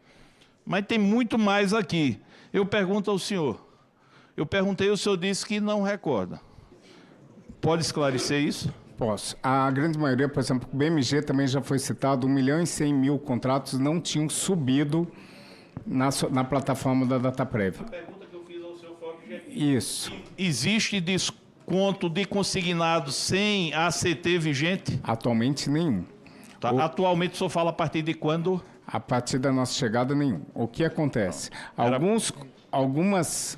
Mas tem muito mais aqui. Eu pergunto ao senhor. Eu perguntei, o senhor disse que não recorda. Pode esclarecer isso? Posso. A grande maioria, por exemplo, o BMG também já foi citado, 1.100.000 contratos não tinham subido na plataforma da data prévia. A pergunta que eu fiz ao senhor foi objetiva. Isso. Existe desconto de consignado sem ACT vigente? Atualmente, nenhum. Tá. Atualmente, o senhor fala a partir de quando? A partir da nossa chegada, nenhum. O que acontece? Algumas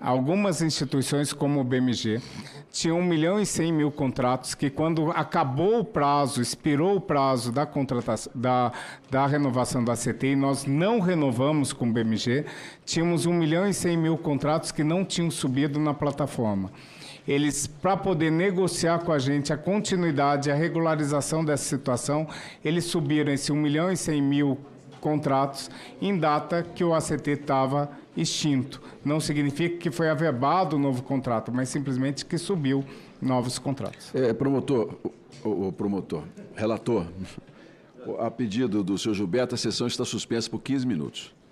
Algumas instituições, como o BMG, tinham 1.100.000 contratos que, quando acabou o prazo, expirou o prazo da contratação, da renovação da CTI, nós não renovamos com o BMG, tínhamos 1.100.000 contratos que não tinham subido na plataforma. Eles, para poder negociar com a gente a continuidade, a regularização dessa situação, eles subiram esse 1.100.000 contratos em data que o ACT estava extinto. Não significa que foi averbado o novo contrato, mas simplesmente que subiu novos contratos. Relator, a pedido do senhor Gilberto, a sessão está suspensa por 15 minutos.